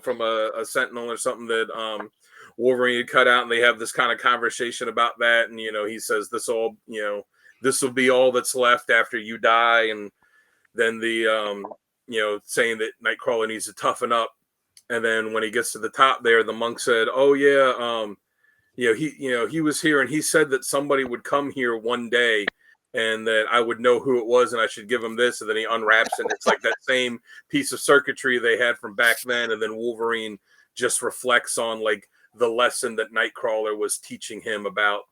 from a sentinel or something that Wolverine had cut out, and they have this kind of conversation about that, and he says this will be all that's left after you die, and then the saying that Nightcrawler needs to toughen up, and then when he gets to the top there, the monk said, "Oh yeah." He was here, and he said that somebody would come here one day, and that I would know who it was, and I should give him this. And then he unwraps it, and it's like that same piece of circuitry they had from back then. And then Wolverine just reflects on like the lesson that Nightcrawler was teaching him about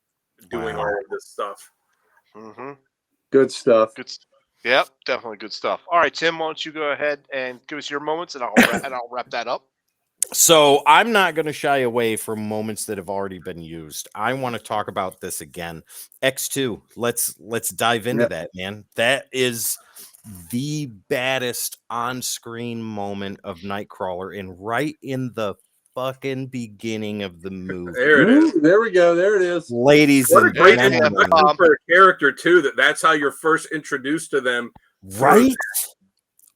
doing all of this stuff. Mm-hmm. Good stuff. Yep, definitely good stuff. All right, Tim, why don't you go ahead and give us your moments, and I'll wrap that up. So I'm not going to shy away from moments that have already been used. I want to talk about this again. X2. Let's dive into that, man. That is the baddest on-screen moment of Nightcrawler, and right in the fucking beginning of the movie. There it is. There we go. There it is. Ladies What a and great gentlemen. introduction for a character too. That's how you're first introduced to them, right?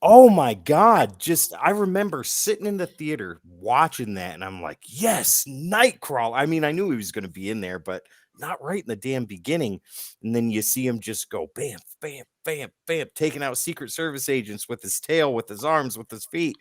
Oh my God. I remember sitting in the theater watching that, and I'm like, yes, Nightcrawler. I mean, I knew he was going to be in there, but not right in the damn beginning. And then you see him just go bam, bam, bam, bam, taking out Secret Service agents with his tail, with his arms, with his feet,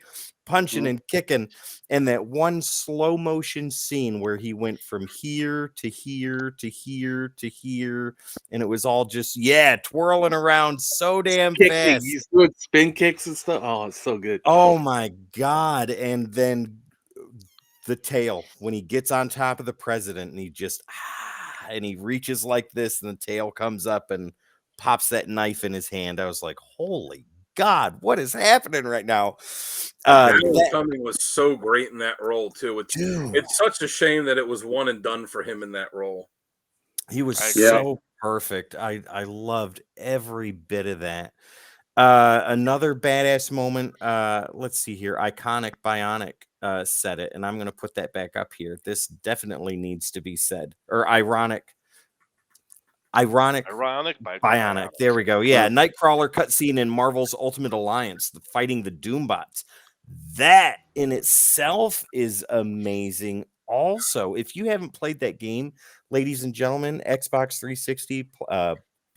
punching and kicking. And that one slow motion scene where he went from here to here to here to here, and it was all just twirling around so damn fast. He's doing spin kicks and stuff. Oh, it's so good. Oh my God. And then the tail, when he gets on top of the president, and he just and he reaches like this, and the tail comes up and pops that knife in his hand. I was like, holy God, what is happening right now? Cumming was so great in that role too. It's such a shame that it was one and done for him in that role. He was so perfect. I loved every bit of that. Another badass moment. Let's see here. Iconic Bionic said it, and I'm going to put that back up here. This definitely needs to be said. Or ironic Bionic. There we go. Yeah, Nightcrawler cutscene in Marvel's Ultimate Alliance, fighting the Doombots. That in itself is amazing. Also, if you haven't played that game, ladies and gentlemen, Xbox 360,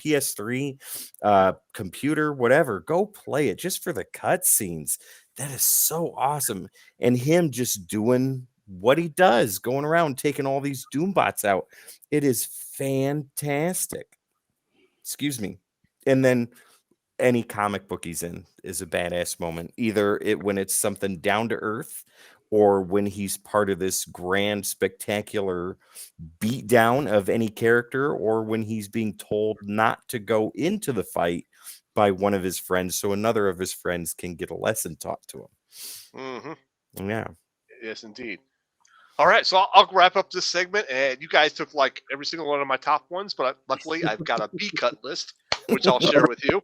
PS3, computer, whatever, go play it just for the cutscenes. That is so awesome. And him just doing what he does, going around taking all these Doombots out. It is fantastic. Excuse me. And then any comic book he's in is a badass moment. Either when it's something down to earth, or when he's part of this grand, spectacular beatdown of any character, or when he's being told not to go into the fight by one of his friends, so another of his friends can get a lesson taught to him. Mm-hmm. Yeah. Yes, indeed. All right, so I'll wrap up this segment, and you guys took like every single one of my top ones, but luckily I've got a B cut list, which I'll share with you.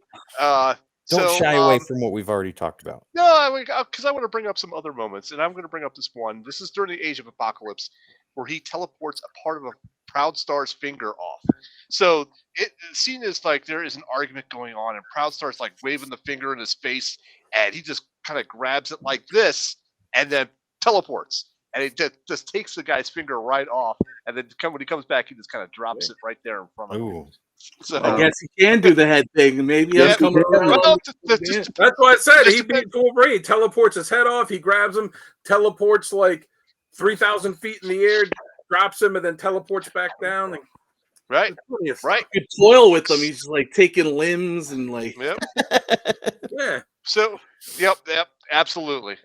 Don't shy away from what we've already talked about. No, because I want to bring up some other moments, and I'm going to bring up this one. This is during the Age of Apocalypse, where he teleports a part of a Proud Star's finger off. So the scene is like there is an argument going on, and Proud Star's like waving the finger in his face, and he just kind of grabs it like this, and then teleports. And it just takes the guy's finger right off, and then when he comes back, he just kind of drops it right there in front of him. So, I guess he can do the head thing. Maybe that's why I said he beat Wolverine. Teleports his head off. He grabs him, teleports like 3,000 feet in the air, drops him, and then teleports back down. And right. You could toil with him. He's like taking limbs and like. Yep. Yeah. So, yep, absolutely.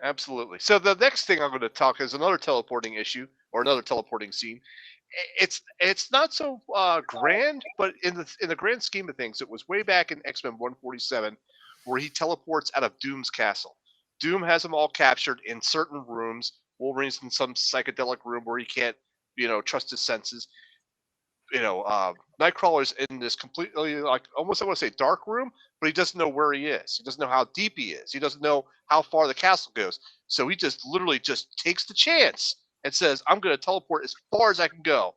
So the next thing I'm going to talk is another teleporting issue or another teleporting scene it's not so grand, but in the grand scheme of things, it was way back in X-Men 147 where he teleports out of Doom's castle. Doom has them all captured in certain rooms. Wolverine's in some psychedelic room where he can't, trust his senses. Nightcrawler's in this completely, like, almost, I want to say dark room, but he doesn't know where he is. He doesn't know how deep he is. He doesn't know how far the castle goes. So he just literally just takes the chance and says, I'm going to teleport as far as I can go.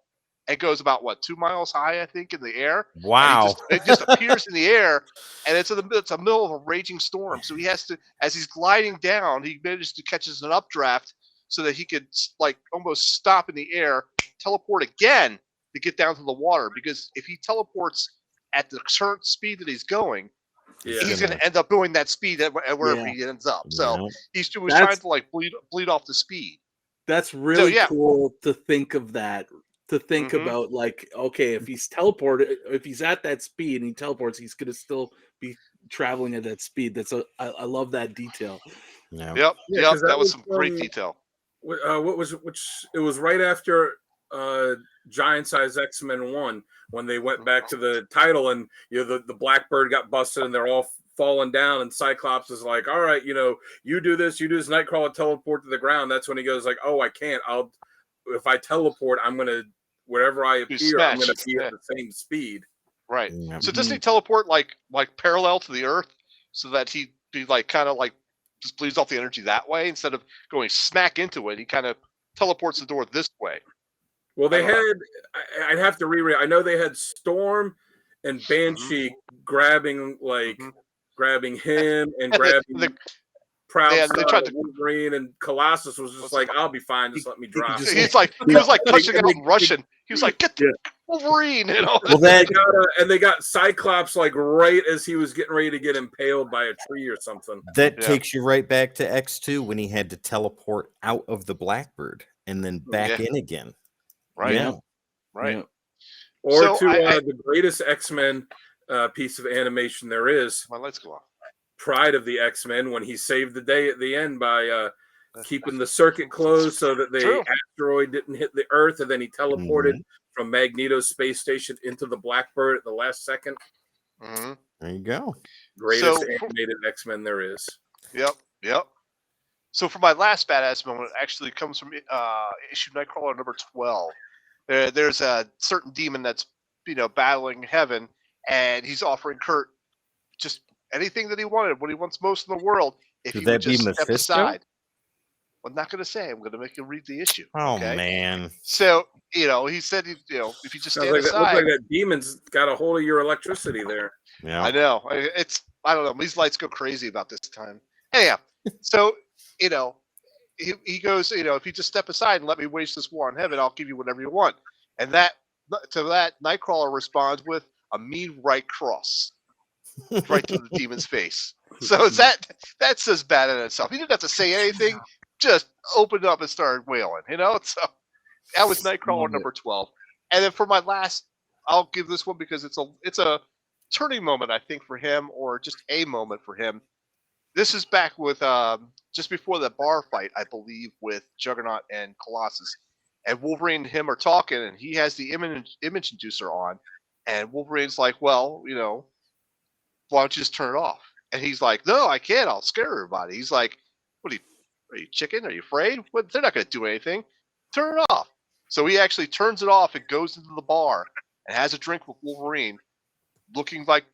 And goes about, 2 miles high, I think, in the air. Wow. It just appears in the air, and it's a middle of a raging storm. So he has to, as he's gliding down, he manages to catch an updraft so that he could, like, almost stop in the air, teleport again to get down to the water. Because if he teleports at the current speed that he's going, he's going to end up doing that speed at wherever he ends up. So he was trying to, like, bleed off the speed. That's really cool to think of that. To think about, like, okay, if he's teleported, if he's at that speed and he teleports, he's going to still be traveling at that speed. I love that detail. Yeah. Yep. That was some great detail. It was right after Giant Size X-Men 1 when they went back to the title, and the Blackbird got busted and they're all falling down, and Cyclops is like, all right, you do this, Nightcrawler teleport to the ground. That's when he goes like, oh, I can't. If I teleport, I'm gonna, wherever I appear, I'm gonna be at the same speed. Right. So doesn't he teleport like parallel to the Earth, so that he like kind of like just bleeds off the energy that way instead of going smack into it? He kind of teleports the door this way. Well, they had. I'd have to reread. I know they had Storm and Banshee grabbing him and grabbing. Proud they tried to Wolverine, and Colossus was just like, I'll be fine, just let me drop. He was like cussing out in Russian. He was like, get the Wolverine, Well, they got Cyclops like right as he was getting ready to get impaled by a tree or something. That takes you right back to X2 when he had to teleport out of the Blackbird and then back in again. Right. Yeah. Right. Yeah. Or the greatest X-Men piece of animation there is. My lights go off. Pride of the X-Men, when he saved the day at the end by keeping the circuit closed so that the asteroid didn't hit the Earth, and then he teleported from Magneto's space station into the Blackbird at the last second. There you go. Greatest animated X-Men there is. Yep. So for my last badass moment, it actually comes from issue Nightcrawler number 12. There's a certain demon that's battling heaven, and he's offering Kurt just anything that he wanted, what he wants most in the world, if he would just step aside. I'm not going to say. I'm going to make him read the issue. Oh, man. So, he said, if you just stand aside. It looks like that demon's got a hold of your electricity there. Yeah. I know. I don't know. These lights go crazy about this time. Anyhow, so, he goes, if you just step aside and let me wage this war on heaven, I'll give you whatever you want. And to that, Nightcrawler responds with a mean right cross. Right to the demon's face. So that says bad in itself. He didn't have to say anything, just opened up and started wailing, So that was Nightcrawler number 12. And then for my last, I'll give this one because it's a turning moment, I think, for him, or just a moment for him. This is back with just before the bar fight, I believe, with Juggernaut and Colossus. And Wolverine and him are talking, and he has the image inducer on, and Wolverine's like, well, why don't you just turn it off? And he's like, no, I can't. I'll scare everybody. He's like, are you chicken? Are you afraid? Well, they're not going to do anything. Turn it off. So he actually turns it off and goes into the bar and has a drink with Wolverine, looking like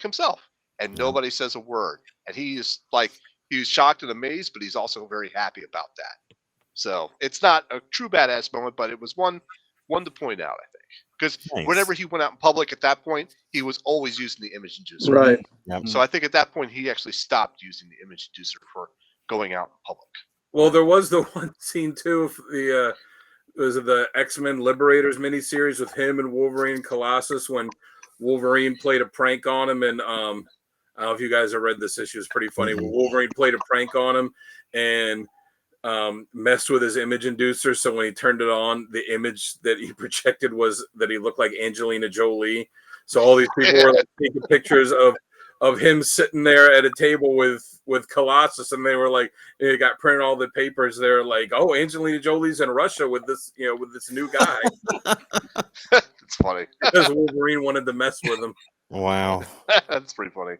himself. And nobody says a word. And he's shocked and amazed, but he's also very happy about that. So it's not a true badass moment, but it was one to point out, I think. Because whenever he went out in public at that point, he was always using the image inducer. Right. Yep. So I think at that point, he actually stopped using the image inducer for going out in public. Well, there was the one scene, too, of the X-Men Liberators miniseries with him and Wolverine and Colossus when Wolverine played a prank on him. And I don't know if you guys have read this issue. It's pretty funny. Wolverine played a prank on him and messed with his image inducer. So when he turned it on, the image that he projected was that he looked like Angelina Jolie. So all these people were like taking pictures of of him sitting there at a table with Colossus, and they were like, they got printed all the papers. They're like, oh, Angelina Jolie's in Russia with this, with this new guy. It's funny. Because Wolverine wanted to mess with him. Wow. That's pretty funny.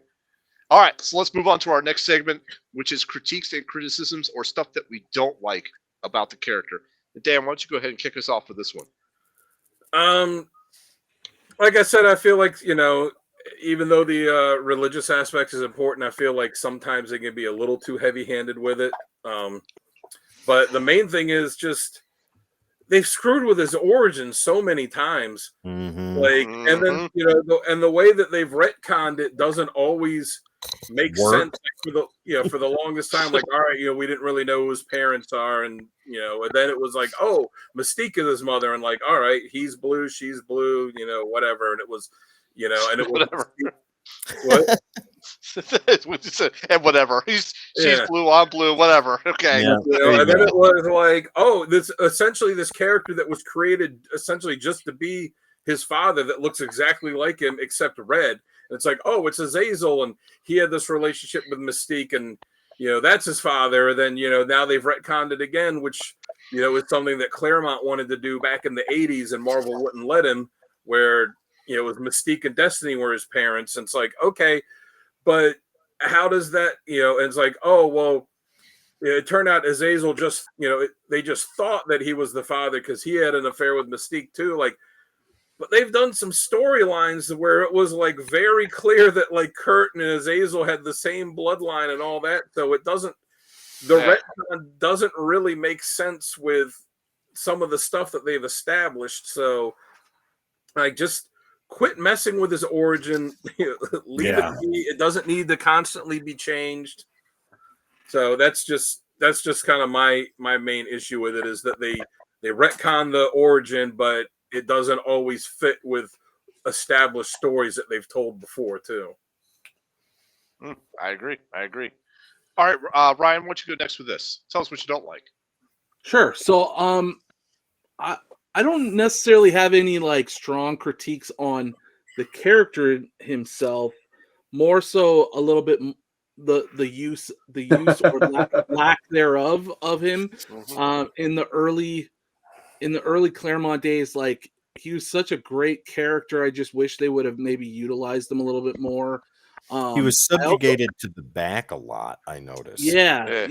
All right, so let's move on to our next segment, which is critiques and criticisms or stuff that we don't like about the character. Dan, why don't you go ahead and kick us off with this one? Like I said, I feel like, even though the religious aspect is important, I feel like sometimes they can be a little too heavy-handed with it. But the main thing is just they've screwed with his origin so many times. Mm-hmm. And then and the way that they've retconned it doesn't always make sense for the longest time. Like, all right, we didn't really know who his parents are, and and then it was like, oh, Mystique is his mother, and like, all right, he's blue, she's blue, whatever, and it was, and it was whatever. What? And whatever. She's blue, I'm blue, whatever. Okay. Yeah. And then it was like, oh, this character that was created essentially just to be his father that looks exactly like him except red. And it's like, oh, it's Azazel, and he had this relationship with Mystique, and that's his father. And then now they've retconned it again, which is something that Claremont wanted to do back in the 80s, and Marvel wouldn't let him, where it was Mystique and Destiny were his parents. And it's like, okay, but how does that, and it's like, oh, well, it turned out Azazel just, they just thought that he was the father because he had an affair with Mystique too. Like, but they've done some storylines where it was like very clear that like Kurt and Azazel had the same bloodline and all that. So it doesn't, retcon doesn't really make sense with some of the stuff that they've established. So like, just quit messing with his origin. Leave it be. It doesn't need to constantly be changed. So that's just kind of my main issue with it, is that they retcon the origin, but it doesn't always fit with established stories that they've told before too. I agree. All right, Ryan, why don't you go next with this? Tell us what you don't like. Sure. So I don't necessarily have any like strong critiques on the character himself. More so a little bit the use or lack thereof of him. In the early Claremont days, like, he was such a great character. I just wish they would have maybe utilized him a little bit more. He was subjugated to the back a lot, I noticed. Yeah.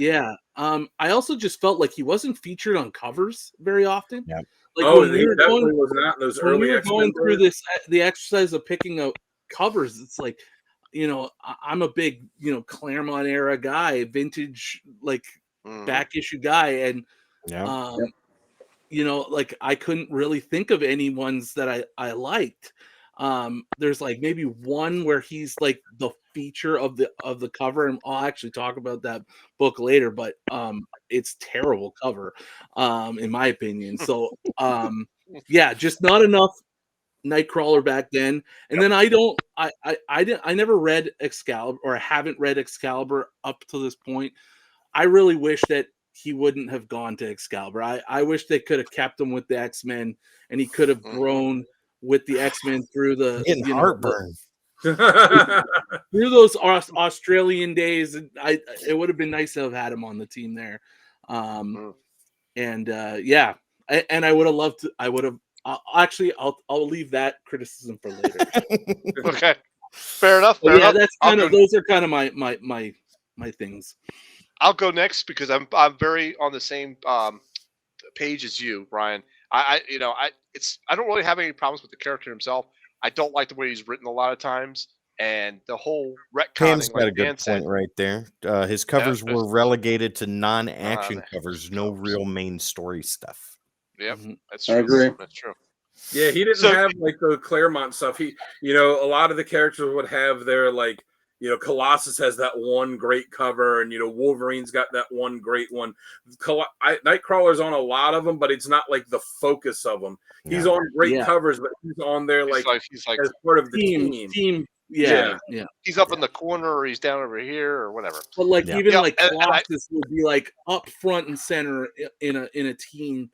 I also just felt like he wasn't featured on covers very often. Yeah. Like, he definitely was not in those early. When we were going through the exercise of picking out covers, it's like, I'm a big, Claremont era guy, vintage, like back issue guy, and like, I couldn't really think of any ones that I liked. There's like maybe one where he's like the feature of the cover, and I'll actually talk about that book later, but it's terrible cover in my opinion. So just not enough Nightcrawler back then. And then I never read Excalibur, or I haven't read Excalibur up to this point. I really wish that he wouldn't have gone to Excalibur. I wish they could have kept him with the X-Men, and he could have grown with the X-Men through the heartburn. Through those Australian days. It would have been nice to have had him on the team there. And I would have loved to. I'll leave that criticism for later. Okay, fair enough. That's those are kind of my things. I'll go next because I'm very on the same page as you, Brian. I don't really have any problems with the character himself. I don't like the way he's written a lot of times, and the whole retconning. Pam's got a good point right there. His covers were relegated to non-action covers, no real main story stuff. Yep, that's true. I agree. That's true. Yeah, he didn't have like the Claremont stuff. He, a lot of the characters would have their like. Colossus has that one great cover, and Wolverine's got that one great one. Nightcrawler's on a lot of them, but it's not like the focus of them. He's on great covers, but he's on there like he's like as part of the team. Yeah. He's up in the corner, or he's down over here, or whatever. But like like Colossus would be like up front and center in a team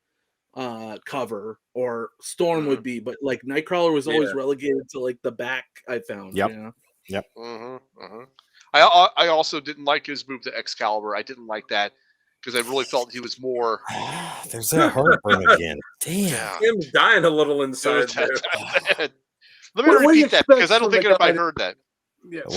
cover, or Storm would be, but like Nightcrawler was always relegated to like the back. I found. Yep. Yep. I also didn't like his move to Excalibur. I didn't like that because I really felt he was more. There's that heartburn again. Damn. Yeah. Tim's dying a little inside there. Let me What do you repeat that expect because I don't from the think anybody guy heard that. Yeah, What?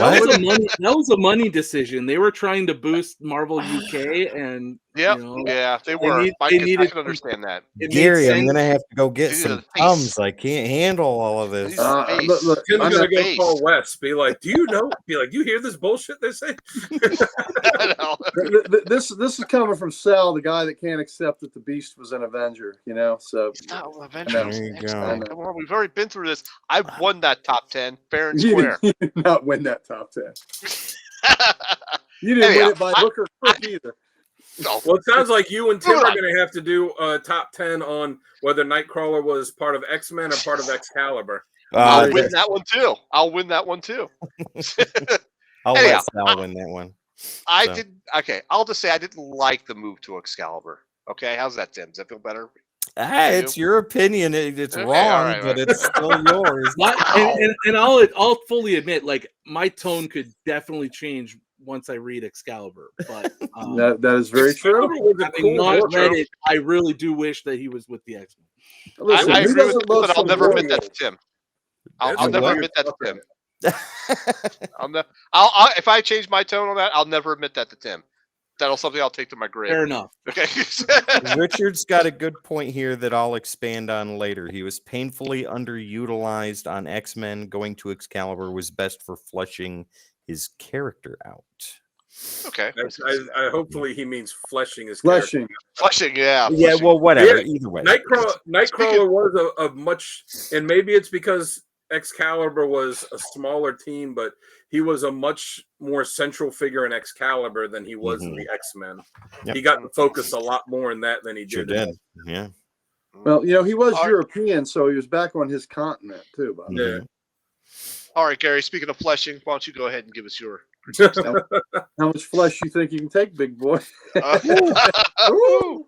That was a money decision. They were trying to boost Marvel UK, and Yep. you know, Yeah, they were. I needed can understand that. it made Gary, I'm sense. gonna have to go get He's some a face. Tums. I can't handle all of this. He's a face. look, Tim's I'm gonna not- go face. call West. Be like, do you know? Be like, you hear this bullshit they say? I know. this is coming from Sal, the guy that can't accept that the Beast was an Avenger. You know, so It's not Avengers. There you go. I know. Come on, we've already been through this. I won that top 10 fair and you square. did not win that top 10. You didn't Anyhow, win it by hook or crook either. No. Well, it sounds like you and Tim Hold are on. going to have to do a top 10 on whether Nightcrawler was part of X-Men or part of Excalibur. I'll win that one too. I'll win that one too. I'll Anyhow, let Sal win that one. I So. didn't. Okay, I'll just say I didn't like the move to Excalibur. Okay, how's that, Tim? Does that feel better? It's your opinion. It's Okay, wrong, all right, but right. it's still yours. And I'll fully admit, like, my tone could definitely change once I read Excalibur. But That is very true. Excalibur was a having cool not book, read bro. it, I really do wish that he was with the X-Men. Listen, I who agree with doesn't you, love but I'll some never admit that Warriors? to Tim. That's I'll a never weird admit that to fucking- Tim. I'll if I change my tone on that, I'll never admit that to Tim. That'll something I'll take to my grave. Fair enough. Okay. Richard's got a good point here that I'll expand on later. He was painfully underutilized on X-Men. Going to Excalibur was best for fleshing his character out. Okay. I hopefully he means fleshing his character. Fleshing. Flushing, yeah. Yeah, flushing. well, whatever. Yeah, Either way. Nightcrawler was a much, and maybe it's because Excalibur was a smaller team, but he was a much more central figure in Excalibur than he was in the X-Men. Yep. He got to focus a lot more in that than he Sure did. did. Yeah. Well, you know, he was All right. European, so he was back on his continent too. By the way. Mhm. All right, Gary. Speaking of fleshing, why don't you go ahead and give us your? How much flesh you think you can take, big boy? Woo!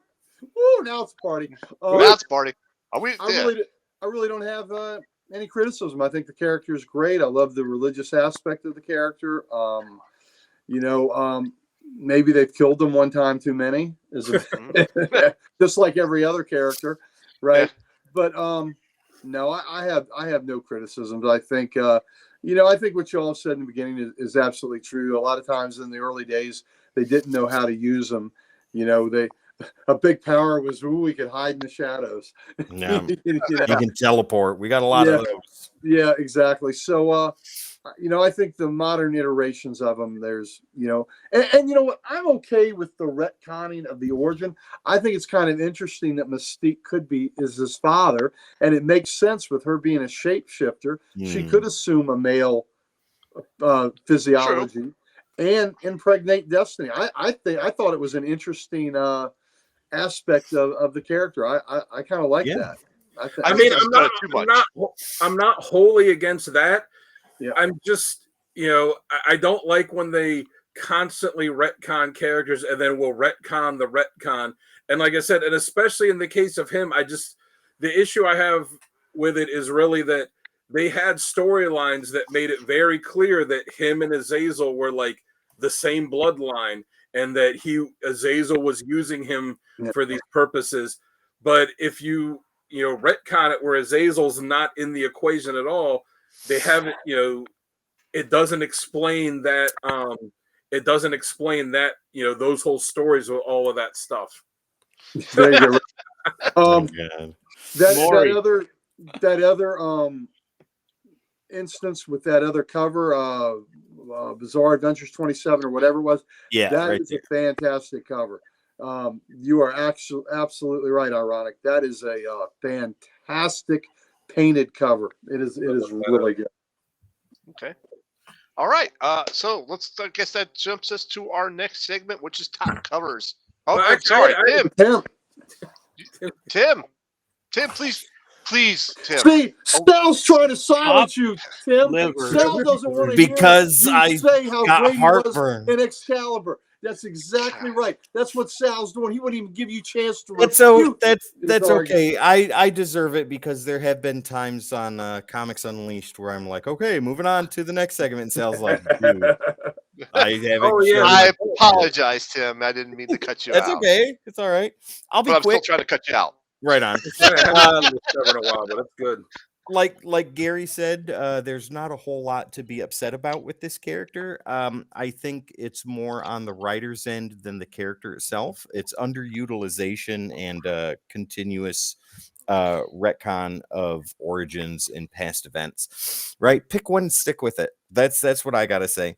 Woo! Now it's a party. That's party. Are we? I really don't have any criticism. I think the character is great. I love the religious aspect of the character. Maybe they've killed him one time too many, just like every other character, right? Yeah. But no, I have no criticisms. I think I think what you all said in the beginning is absolutely true. A lot of times in the early days, they didn't know how to use them. You know, a big power was, we could hide in the shadows. Yeah. You know? You can teleport. We got a lot of those. Yeah, exactly. So, I think the modern iterations of them, there's, and you know what? I'm okay with the retconning of the origin. I think it's kind of interesting that Mystique is his father, and it makes sense with her being a shapeshifter. She could assume a male physiology and impregnate Destiny. I thought it was an interesting aspect of the character. I kind of like that. I mean, I'm not wholly against that. Yeah. I'm just, I don't like when they constantly retcon characters and then will retcon the retcon. And like I said, and especially in the case of him, the issue I have with it is really that they had storylines that made it very clear that him and Azazel were like the same bloodline, and that Azazel was using him for these purposes. But if you retcon it where Azazel's not in the equation at all, they haven't, it doesn't explain that. It doesn't explain that, those whole stories with all of that stuff. There you go. That other instance with that other cover, Bizarre Adventures 27 or whatever it was. Yeah, that is a fantastic cover. You are absolutely right, Ironic. That is a fantastic painted cover. It is really good. Okay. All right. So I guess that jumps us to our next segment, which is top covers. Oh, Well, I'm sorry, Tim. Tim, please, Tim. See, Sal's trying to silence you, Tim. Liver. Sal doesn't want to Because hear you I say how got great heartburn. he was in Excalibur. That's exactly right. That's what Sal's doing. He wouldn't even give you a chance to. That's okay. I deserve it because there have been times on Comics Unleashed where I'm like, okay, moving on to the next segment. And Sal's like, dude, I haven't. Oh, yeah. I apologize, Tim. I didn't mean to cut you out. That's okay. It's all right. I'll be But I'm quick. still trying to cut you out. Right on. Every a while, but that's good. Like Gary said, there's not a whole lot to be upset about with this character. I think it's more on the writer's end than the character itself. It's underutilization and continuous retcon of origins and past events. Right? Pick one and stick with it. That's what I gotta say.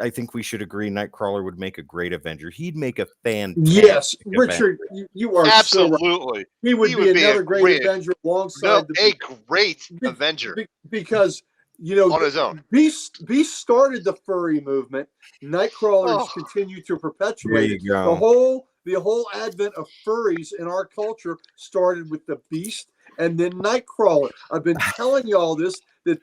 I think we should agree Nightcrawler would make a great Avenger. He'd make a fantastic Yes, Richard, you are absolutely. So right. He would be another great Avenger alongside a great Avenger because on his own. Beast started the furry movement. Nightcrawlers continue to perpetuate it. The whole advent of furries in our culture started with the Beast and then Nightcrawler. I've been telling you all this. The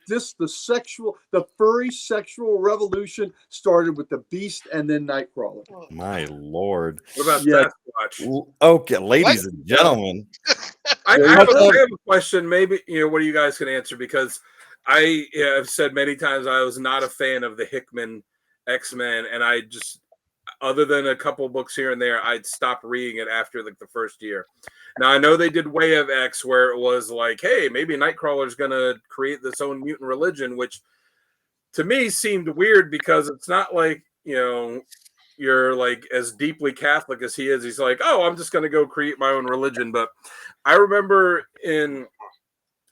furry sexual revolution started with the Beast and then Nightcrawler. My lord. What about Sasquatch? Okay, ladies and gentlemen. I have a question. Maybe, what you guys can answer, because I have said many times I was not a fan of the Hickman X-Men, and I just, other than a couple books here and there, I'd stop reading it after the first year. Now, I know they did Way of X, where it was like, hey, maybe Nightcrawler's going to create this own mutant religion, which to me seemed weird because it's not like, you're like as deeply Catholic as he is. He's like, oh, I'm just going to go create my own religion. But I remember in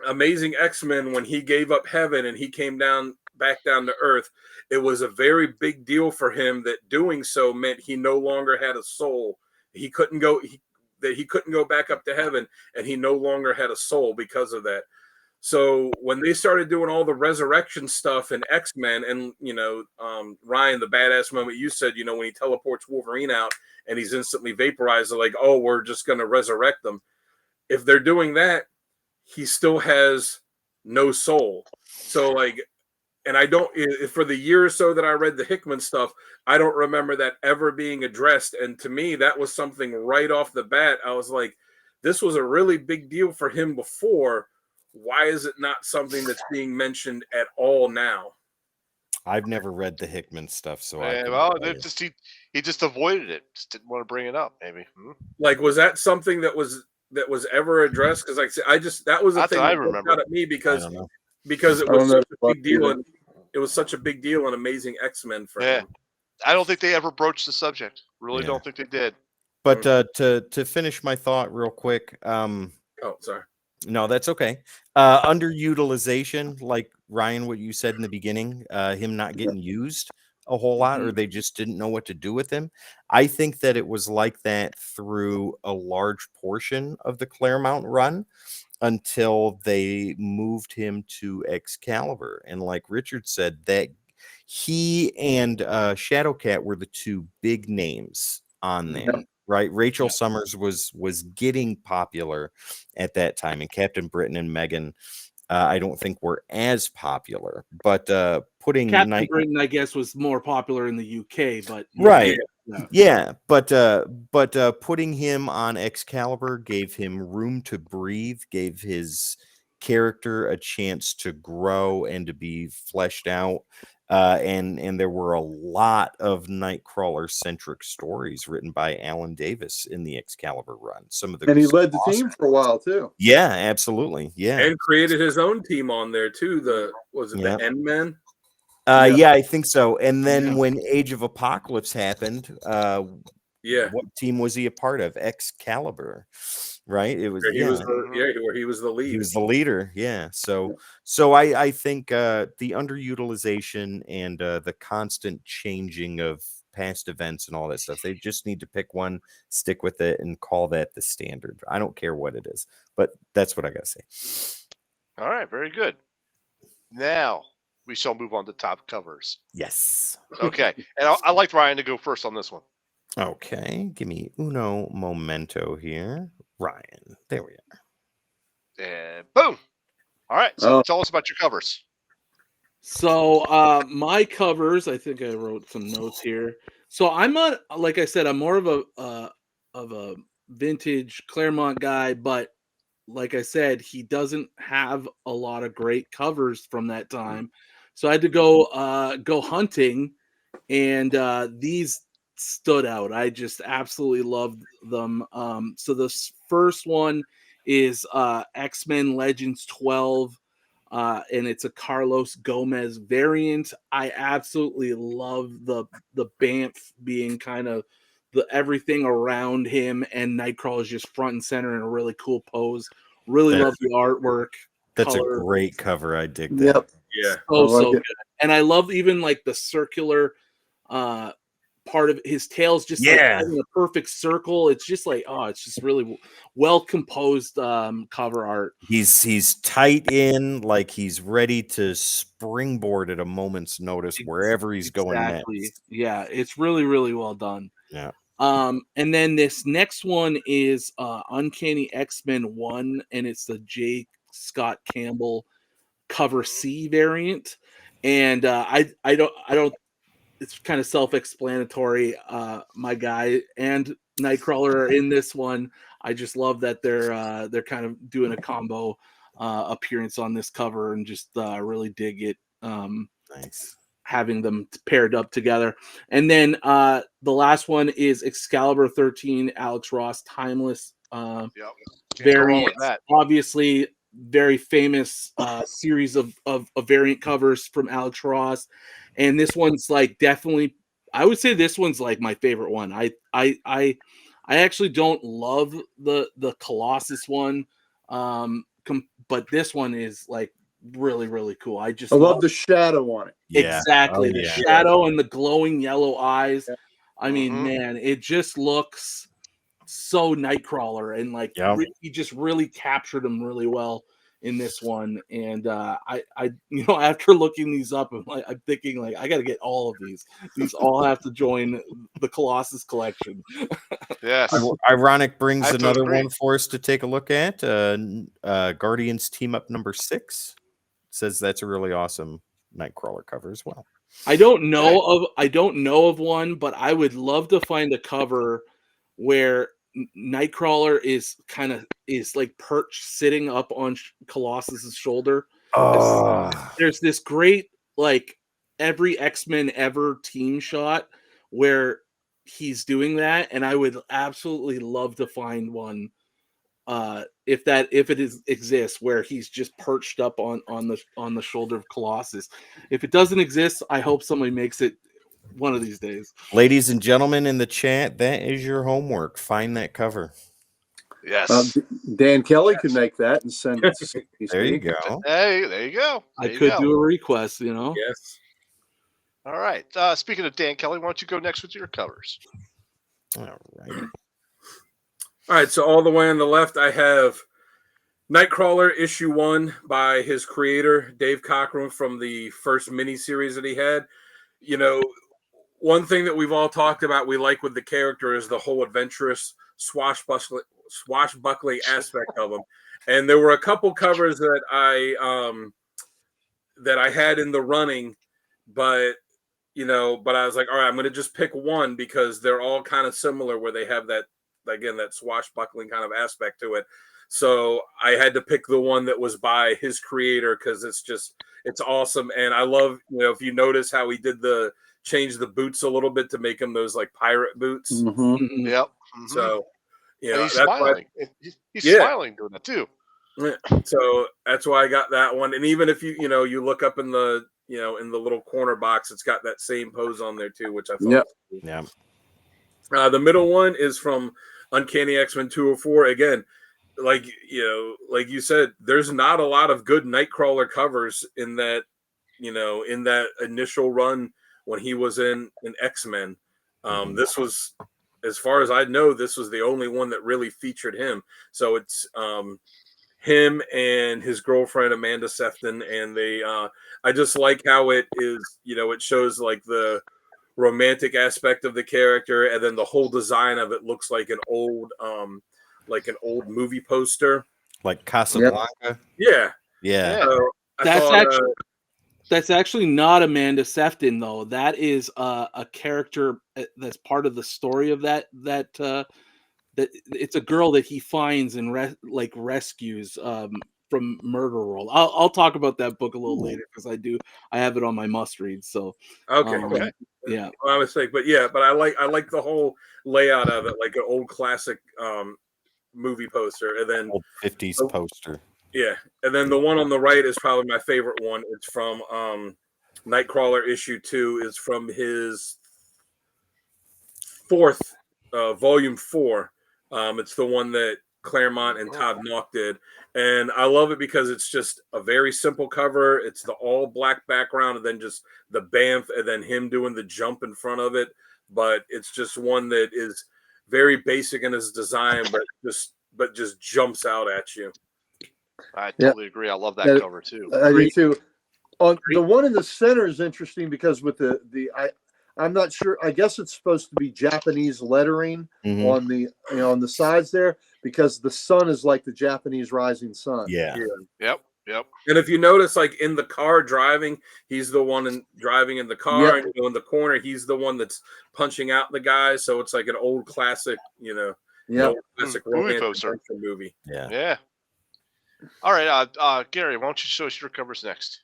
Amazing X-Men when he gave up heaven and he came back down to Earth, it was a very big deal for him that doing so meant he no longer had a soul. He couldn't go back up to heaven, and he no longer had a soul because of that. So when they started doing all the resurrection stuff in X-Men, and Ryan, the badass moment you said, when he teleports Wolverine out and he's instantly vaporized, they're like, oh, we're just going to resurrect them. If they're doing that, he still has no soul. So and I don't, for the year or so that I read the Hickman stuff, I don't remember that ever being addressed. And to me, that was something right off the bat. I was like, this was a really big deal for him before. Why is it not something that's being mentioned at all now? I've never read the Hickman stuff, so he just avoided it. Just didn't want to bring it up, maybe. Was that something that was ever addressed? Because that was the thing I that remember got at me because it was such a big deal, and it was such a big deal in Amazing X-Men for him. I don't think they ever broached the subject. Really don't think they did. But to finish my thought real quick. Oh, sorry. No, that's okay. Underutilization, like Ryan, what you said in the beginning, him not getting used a whole lot, or they just didn't know what to do with him. I think that it was like that through a large portion of the Claremont run until they moved him to Excalibur. And like Richard said, that he and Shadowcat were the two big names on there. Right, Rachel Summers was getting popular at that time, and Captain Britain and Megan, I don't think were as popular. But putting Captain Britain, I guess, was more popular in the UK, but but putting him on Excalibur gave him room to breathe, gave his character a chance to grow and to be fleshed out. And there were a lot of Nightcrawler centric stories written by Alan Davis in the Excalibur run. And he led the team for a while too. Yeah, absolutely. Yeah, and created his own team on there too. The Enigmatic? Yeah, I think so. And then when Age of Apocalypse happened, what team was he a part of? Excalibur, right? It was where he was the lead. He was the leader. Yeah. So I think the underutilization and the constant changing of past events and all that stuff, they just need to pick one, stick with it, and call that the standard. I don't care what it is, but that's what I gotta say. All right, very good. Now we shall move on to top covers. Yes. Okay. And I'd like Ryan to go first on this one. Okay. Give me uno momento here. Ryan. There we are. And boom. All right. So tell us about your covers. So my covers, I think I wrote some notes here. So I'm not, like I said, I'm more of a vintage Claremont guy, but like I said, he doesn't have a lot of great covers from that time. So I had to go hunting, and these stood out. I just absolutely loved them. So this first one is X-Men Legends 12, and it's a Carlos Gomez variant. I absolutely love the Banff being kind of the everything around him, and Nightcrawler is just front and center in a really cool pose. Really love the artwork. That's color. a great cover. I dig that. Yep. Yeah. So good. And I love even like the circular part of his tail's just like having a perfect circle. It's just like, oh, it's just really well composed cover art. He's tight in, like he's ready to springboard at a moment's notice wherever he's going next. Yeah, it's really, really well done. Yeah. And then this next one is Uncanny X-Men 1, and it's the J. Scott Campbell cover C variant. And I don't it's kind of self-explanatory. My guy and Nightcrawler are in this one. I just love that they're kind of doing a combo appearance on this cover, and just really dig it. Nice. Having them paired up together. And then the last one is Excalibur 13, Alex Ross, Timeless variant. Obviously, very famous series of variant covers from Alex Ross. And this one's like definitely, I would say this one's like my favorite one. I actually don't love the Colossus one, but this one is like really, really cool. I love the shadow on it. Exactly. The shadow and the glowing yellow eyes. Yeah. I mean, man, it just looks so Nightcrawler, and like he just really captured him really well in this one. And I after looking these up, I'm thinking like I got to get all of these. These all have to join the Colossus collection. Yes. Ironic brings another one for us to take a look at. Guardians Team Up number 6 says that's a really awesome Nightcrawler cover as well. I don't know of one, but I would love to find a cover where Nightcrawler is like perched sitting up on Colossus's shoulder. There's this great like every X-Men ever team shot where he's doing that, and I would absolutely love to find one if it exists, where he's just perched up on the shoulder of Colossus. If it doesn't exist, I hope somebody makes it one of these days. Ladies and gentlemen in the chat, that is your homework. Find that cover. Yes. Dan Kelly could make that and send it to There you go. Hey, there you go. I could do a request, Yes. All right. Speaking of Dan Kelly, why don't you go next with your covers? All right. All right, so all the way on the left, I have Nightcrawler issue 1 by his creator, Dave Cockrum, from the first miniseries that he had. You know, one thing that we've all talked about we like with the character is the whole adventurous swashbuckling aspect of him. And there were a couple covers that I had in the running, but I was like, all right, I'm going to just pick one because they're all kind of similar, where they have that, again, that swashbuckling kind of aspect to it. So I had to pick the one that was by his creator because it's awesome. And I love, if you notice how he did change the boots a little bit to make them those like pirate boots. Mm-hmm. Yep. Mm-hmm. So, he's smiling. He's smiling doing it too. So that's why I got that one. And even if you look up in the, in the little corner box, it's got that same pose on there too, which I thought. Yeah. The middle one is from Uncanny X-Men 204. Again, like you said, there's not a lot of good Nightcrawler covers in that, in that initial run when he was in X-Men. This was, as far as I know, this was the only one that really featured him. So it's him and his girlfriend Amanda Sefton, and they I just like how it is, it shows like the romantic aspect of the character, and then the whole design of it looks like an old movie poster, like Casablanca. Yeah. Yeah. So that's That's actually not Amanda Sefton, though. That is a character that's part of the story of that it's a girl that he finds and rescues from murder roll. I'll talk about that book a little later because I have it on my must read. So okay. Yeah, I was like, but I like the whole layout of it, like an old classic movie poster, and then old 50s poster. Yeah, and then the one on the right is probably my favorite one. It's from Nightcrawler issue 2. Is from his fourth volume 4. It's the one that Claremont and Todd Nauck did, and I love it because it's just a very simple cover. It's the all black background, and then just the Banff, and then him doing the jump in front of it. But it's just one that is very basic in its design, but just jumps out at you. I totally agree. I love that cover too. I do too. The one in the center is interesting because with I'm not sure. I guess it's supposed to be Japanese lettering on the on the sides there because the sun is like the Japanese rising sun. Yeah. Yep. And if you notice, like in the car driving, he's the one driving in the car, and in the corner, he's the one that's punching out the guys. So it's like an old classic, classic movie. Yeah. All right, Gary, why don't you show us your covers next?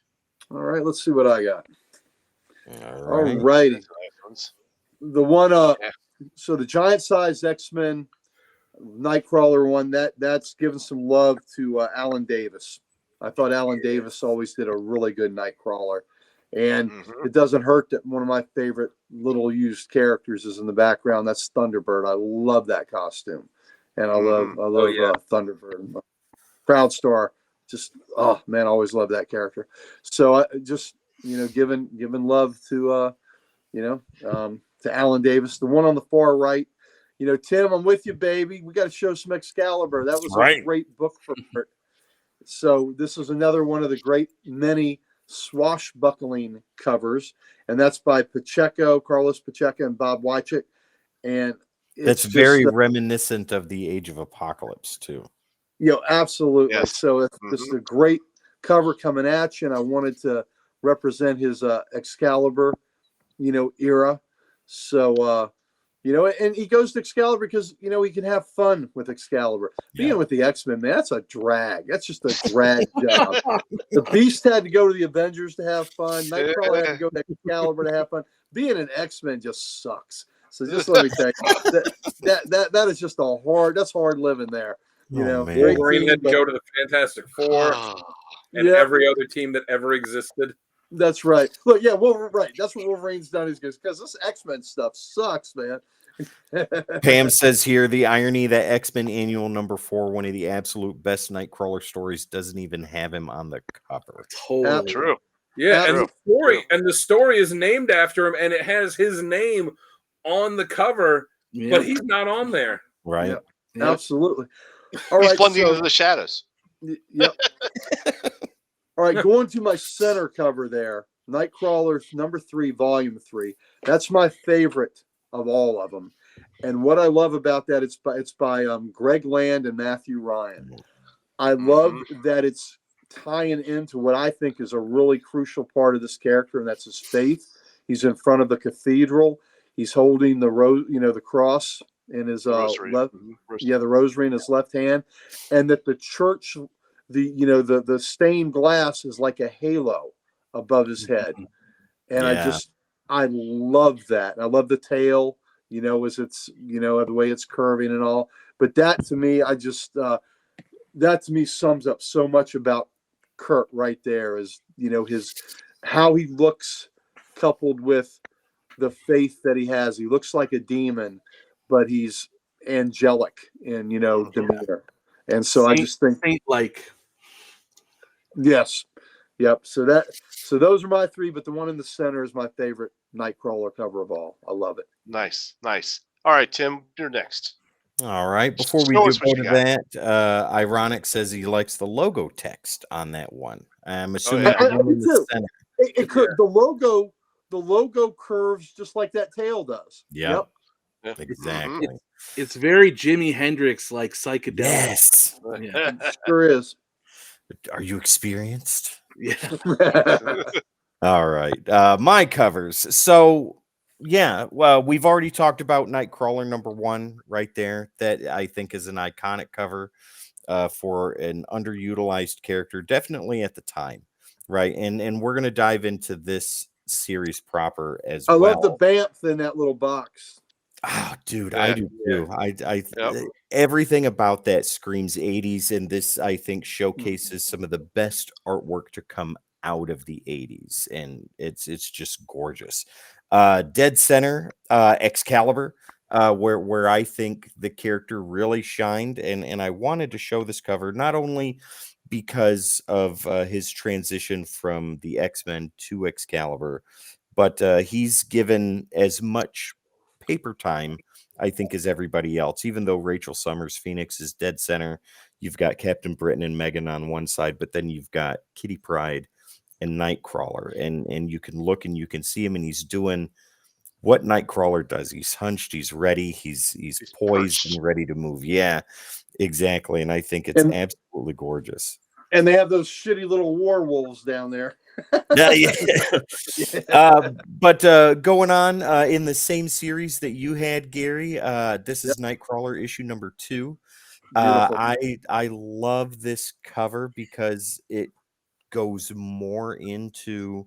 All right, let's see what I got. All righty. The one, so the giant size XMen Nightcrawler one, that's given some love to Alan Davis. I thought Alan Davis always did a really good Nightcrawler. And it doesn't hurt that one of my favorite little used characters is in the background. That's Thunderbird. I love that costume. And I love Thunderbird. Proud Star, just I always love that character. So I just giving love to to Alan Davis. The one on the far right, Tim, I'm with you, baby. We got to show some Excalibur. That was a great book for it. So this is another one of the great many swashbuckling covers, and that's by Carlos Pacheco, and Bob Wychick, and it's very reminiscent of the Age of Apocalypse too. Absolutely. Yes. So it's just a great cover coming at you, and I wanted to represent his Excalibur, era. So, and he goes to Excalibur because, he can have fun with Excalibur. Being with the X-Men, man, that's a drag. That's just a drag job. The Beast had to go to the Avengers to have fun. Nightcrawler had to go to Excalibur to have fun. Being an X-Men just sucks. So just let me tell you, that is just that's hard living there. Wolverine had to go to the Fantastic Four and every other team that ever existed. That's right. Look, right. That's what Wolverine's done is because this X-Men stuff sucks, man. Pam says here the irony that X-Men Annual number 4, one of the absolute best Nightcrawler stories, doesn't even have him on the cover. Totally true. Yeah, and the story is named after him, and it has his name on the cover, but he's not on there. Right. Yeah. Absolutely. All right, he's blending into the shadows. Yep. All right, going to my center cover there, Nightcrawler number 3, volume 3. That's my favorite of all of them. And what I love about that, it's by Greg Land and Matthew Ryan. I love that it's tying into what I think is a really crucial part of this character, and that's his faith. He's in front of the cathedral. He's holding the the cross in his left, the rosary in his left hand, and that the church, the stained glass is like a halo above his head, and I love that. I love the tail, as it's the way it's curving and all. But that to me, that to me sums up so much about Kurt right there. Is his how he looks coupled with the faith that he has. He looks like a demon, but he's angelic in demeanor, and so I just think yes, yep. So those are my 3, but the one in the center is my favorite Nightcrawler cover of all. I love it. Nice. All right, Tim, you're next. All right. Before we go to that, Ironic says he likes the logo text on that one. I'm assuming the center. It could the logo curves just like that tail does. Yep. Exactly. It's very Jimi Hendrix like psychedelic. Yes. It sure is. Are you experienced? Yeah. All right. My covers. So, yeah, well, we've already talked about Nightcrawler #1 right there. That I think is an iconic cover for an underutilized character, definitely at the time, right? And we're gonna dive into this series proper as I well. love the Banff in that little box. Oh, dude, Yeah. I do too. Everything about that screams 80s, and this I think showcases some of the best artwork to come out of the 80s, and it's just gorgeous. Dead center, Excalibur, where I think the character really shined, and I wanted to show this cover not only because of his transition from the X-Men to Excalibur, but he's given as much paper time, I think, as everybody else. Even though Rachel Summers Phoenix is dead center, you've got Captain Britain and Megan on one side, but then you've got Kitty Pryde and Nightcrawler, and you can look and you can see him, and he's doing what Nightcrawler does. He's hunched, he's ready, he's poised perched. and ready to move. Yeah, exactly. And I think it's absolutely gorgeous. And they have those shitty little werewolves down there. But going on in the same series that you had, Gary, this is Nightcrawler issue #2. I love this cover because it goes more into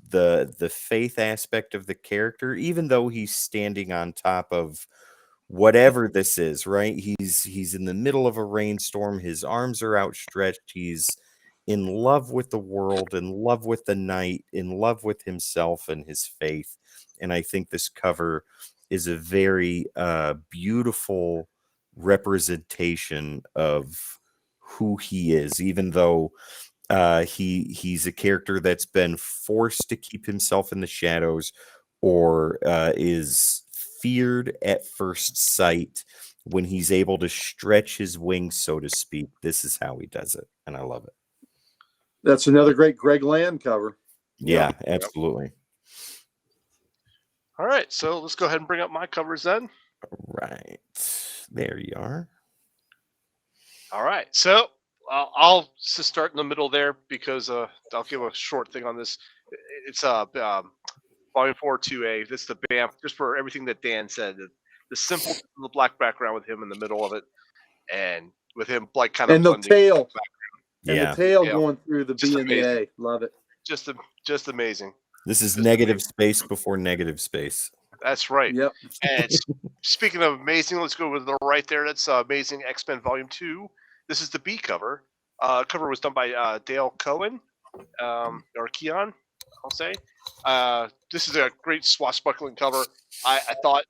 the faith aspect of the character, even though he's standing on top of whatever this is, right? He's in the middle of a rainstorm, his arms are outstretched, he's in love with the world, in love with the night, in love with himself and his faith. And I think this cover is a very beautiful representation of who he is, even though he's a character that's been forced to keep himself in the shadows, or is feared at first sight. When he's able to stretch his wings, so to speak, this is how he does it, and I love it. That's another great Greg Land cover. Yeah, absolutely. All right, so let's go ahead and bring up my covers then. Right. There you are. All right, so I'll just start in the middle there because I'll give a short thing on this. It's Volume 4 2A. This is the BAM, just for everything that Dan said. The simple, the black background with him in the middle of it, and with him like kind of and the tail, and yeah, the tail going through the B and the A. Love it. Just amazing. This is just negative amazing. Space before negative space. That's right. Yep. And speaking of amazing, let's go with the right there. That's Amazing X-Men Volume 2. This is the B cover. Cover was done by Dale Cohen, or Keon, I'll say. This is a great swashbuckling cover. I thought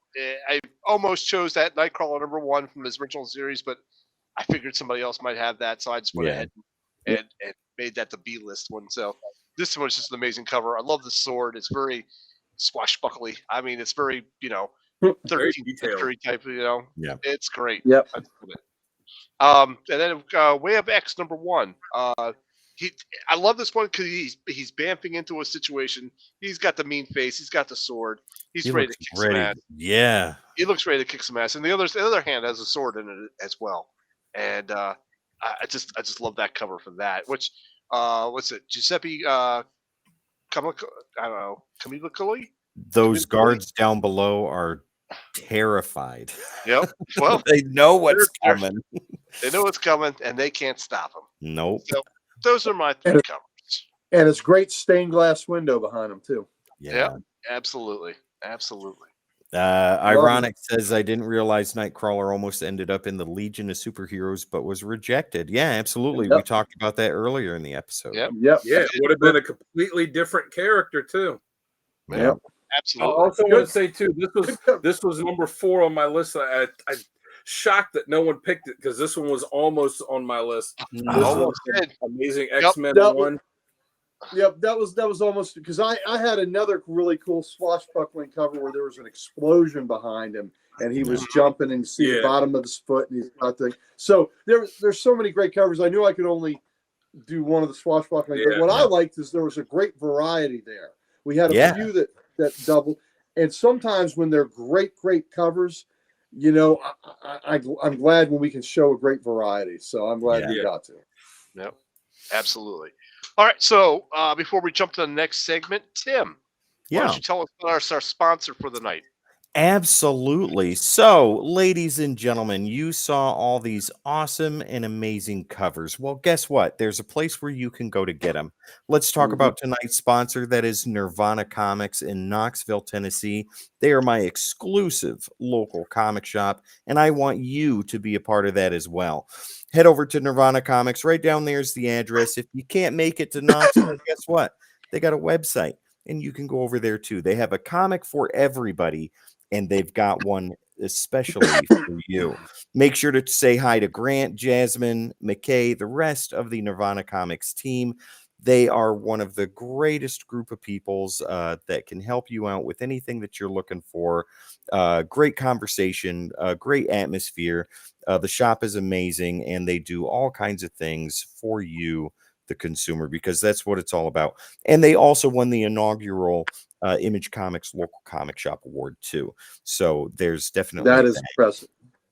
I almost chose that Nightcrawler #1 from his original series, but I figured somebody else might have that, so I just went ahead and made that the B list one. So this one was just an amazing cover. I love the sword. It's very swashbuckly. I mean, it's very 13th century type. Yeah, it's great. Yep. And then Way of X #1. I love this one because he's bamfing into a situation. He's got the mean face. He's got the sword. He's ready to kick some ass. Yeah, he looks ready to kick some ass. And the other hand has a sword in it as well. And I just love that cover for that. Which what's it? Giuseppe Camillicoli? Those guards down below are terrified. Yep. Well, they know what's coming. They know what's coming, and they can't stop them. Nope. So those are my 3 covers. And it's great stained glass window behind them too. Yeah, absolutely. Ironic says, I didn't realize Nightcrawler almost ended up in the Legion of Superheroes, but was rejected. Yeah, absolutely. We talked about that earlier in the episode. Yep. Yeah, it would have been a completely different character too. Yep. Absolutely. I also want to say too, this was #4 on my list. I'm shocked that no one picked it because this one was almost on my list. Amazing X-Men 1. Yep, that was almost because I had another really cool swashbuckling cover where there was an explosion behind him and he was jumping and you see the bottom of his foot and he's got the. So there's so many great covers. I knew I could only do one of the swashbuckling, but what I liked is there was a great variety there. We had a few that doubled, and sometimes when they're great covers, I'm glad when we can show a great variety. So I'm glad we got to. Yep, absolutely. All right. So before we jump to the next segment, Tim, why Yeah. don't you tell us about our sponsor for the night? Absolutely. So, ladies and gentlemen, you saw all these awesome and amazing covers. Well, guess what? There's a place where you can go to get them. Let's talk about tonight's sponsor. That is Nirvana Comics in Knoxville, Tennessee. They are my exclusive local comic shop, and I want you to be a part of that as well. Head over to Nirvana Comics. Right down there's the address. If you can't make it to Knoxville, guess what? They got a website, and you can go over there too. They have a comic for everybody, and they've got one especially for you. Make sure to say hi to Grant, Jasmine, McKay, the rest of the Nirvana Comics team. They are one of the greatest group of peoples that can help you out with anything that you're looking for. Great conversation, great atmosphere. The shop is amazing, and they do all kinds of things for you, the consumer, because that's what it's all about. And they also won the inaugural Image Comics Local Comic Shop Award too. So there's definitely that is impressive.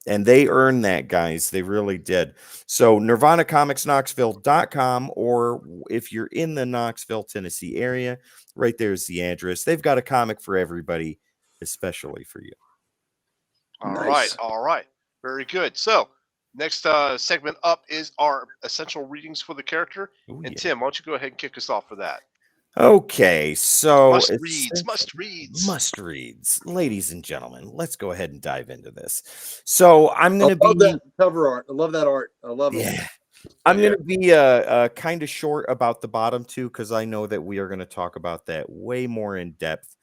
And they earned that, guys. They really did. So NirvanaComicsKnoxville.com, or if you're in the Knoxville, Tennessee area, right there's the address. They've got a comic for everybody, especially for you. All right. All right. Very good. So next segment up is our essential readings for the character. Ooh, and yeah. Tim, why don't you go ahead and kick us off for that? Okay, so must reads. Ladies and gentlemen, let's go ahead and dive into this. So I'm going to be that cover art. I love that art. I love it. Yeah. I'm going to be kind of short about the bottom two, because I know that we are going to talk about that way more in depth.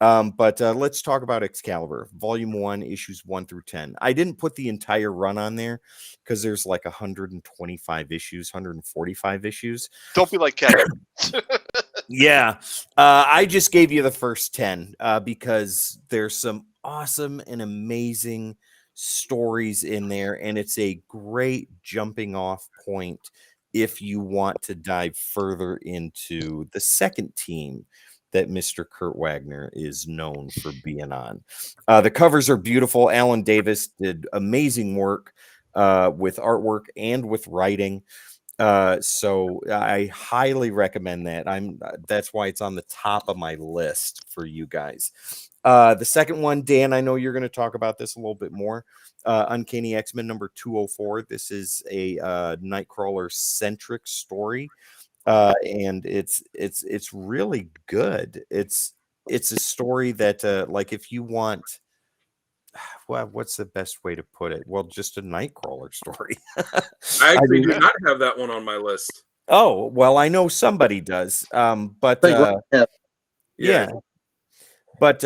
But let's talk about Excalibur, Volume 1, Issues 1 through 10. I didn't put the entire run on there because there's like 125 issues, 145 issues. Don't be like Kevin. Yeah. I just gave you the first 10 because there's some awesome and amazing stories in there, and it's a great jumping off point if you want to dive further into the second team that Mr. Kurt Wagner is known for being on. The covers are beautiful. Alan Davis did amazing work with artwork and with writing. So I highly recommend that. That's why it's on the top of my list for you guys. The second one, Dan, I know you're going to talk about this a little bit more. Uncanny X-Men number 204. This is a Nightcrawler centric story. And it's really good. It's a story that like if you want, well, what's the best way to put it? Well, just a Nightcrawler story. I actually do not have that one on my list. Oh, well, I know somebody does. But yeah. But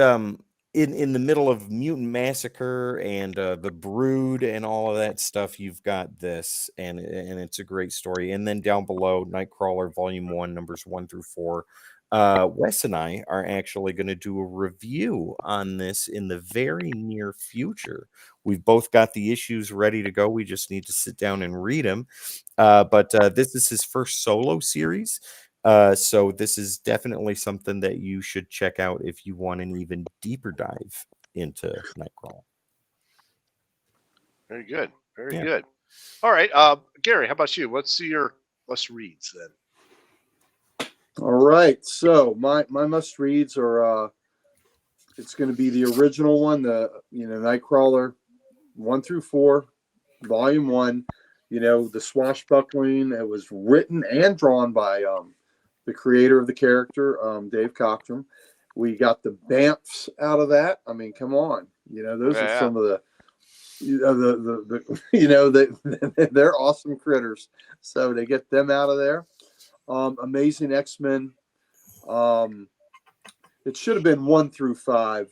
in the middle of Mutant Massacre and the Brood and all of that stuff, you've got this, and it's a great story. And then down below, Nightcrawler Volume 1, numbers 1 through 4. Wes and I are actually going to do a review on this in the very near future. We've both got the issues ready to go. We just need to sit down and read them. But this is his first solo series. So this is definitely something that you should check out if you want an even deeper dive into Nightcrawler. Very good. Very good. All right. Gary, how about you? What's your must reads then? All right. So my must reads are it's going to be the original one, the Nightcrawler 1 through 4, Volume 1. The swashbuckling. It was written and drawn by the creator of the character, Dave Cockrum. We got the Bamfs out of that. I mean, come on. Those are some of they're awesome critters. So they get them out of there. Amazing X-Men. It should have been 1 through 5,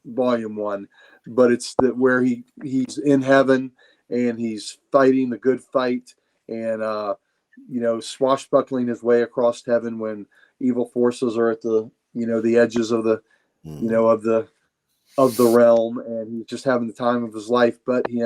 Volume 1, but it's where he's in heaven and he's fighting the good fight and swashbuckling his way across heaven when evil forces are at the the edges of the of the realm, and he's just having the time of his life. But he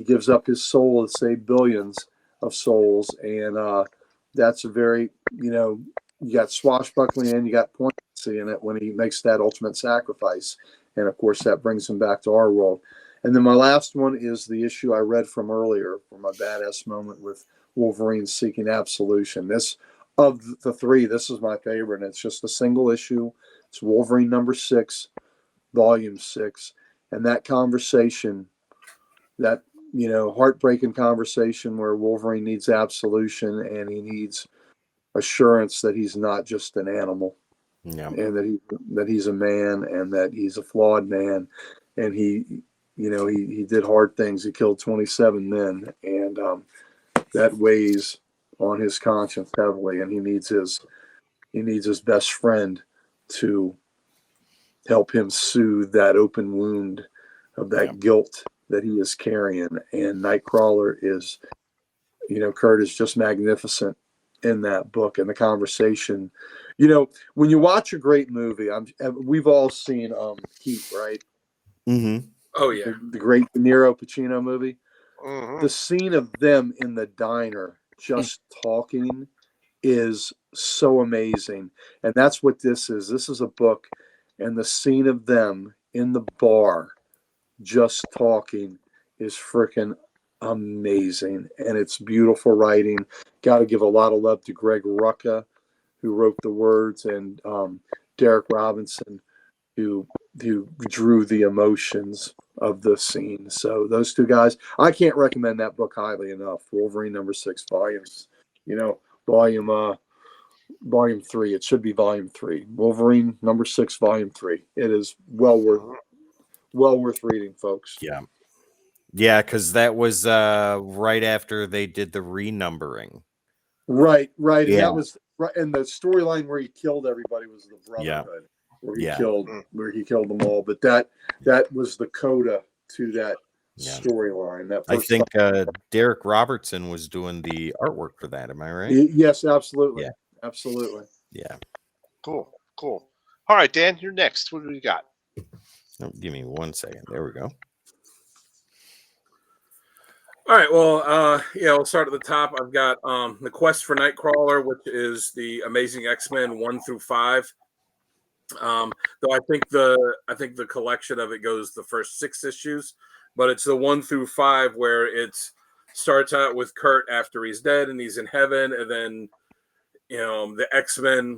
gives up his soul to save billions of souls, and that's a very you got swashbuckling and you got poignancy in it when he makes that ultimate sacrifice, and of course that brings him back to our world. And then my last one is the issue I read from earlier for my badass moment with Wolverine seeking absolution. This, of the three, this is my favorite. And it's just a single issue. It's Wolverine #6, volume 6. And that conversation, that, heartbreaking conversation where Wolverine needs absolution and he needs assurance that he's not just an animal, and that he's a man, and that he's a flawed man, and he did hard things. He killed 27 men, and that weighs on his conscience heavily, and he needs his best friend to help him soothe that open wound of that guilt that he is carrying. And Nightcrawler is, Kurt is just magnificent in that book, and the conversation. When you watch a great movie, we've all seen Heat, right? Mm-hmm. Oh yeah, the great De Niro Pacino movie. Mm-hmm. The scene of them in the diner just talking is so amazing, and that's what this is. This is a book, and the scene of them in the bar just talking is freaking amazing, and it's beautiful writing. Got to give a lot of love to Greg Rucka, who wrote the words, and Derek Robinson, who drew the emotions of the scene. So those two guys, I can't recommend that book highly enough. Wolverine #6, volumes, volume 3. It should be volume 3. Wolverine #6, volume 3. It is well worth reading, folks. Yeah, because that was right after they did the renumbering. Right. And Yeah. that was right. And the storyline where he killed everybody was the Brotherhood, where he killed them all. But that was the coda to that storyline. I think Derek Robertson was doing the artwork for that. Am I right? Yes, absolutely. Yeah. Absolutely. Yeah. Cool. All right, Dan, you're next. What do we got? Oh, give me 1 second. There we go. All right, well, we'll start at the top. I've got The Quest for Nightcrawler, which is the Amazing X-Men 1 through 5. Though I think the collection of it goes the first 6 issues, but it's the 1 through 5 where it starts out with Kurt after he's dead and he's in heaven, and then the X-Men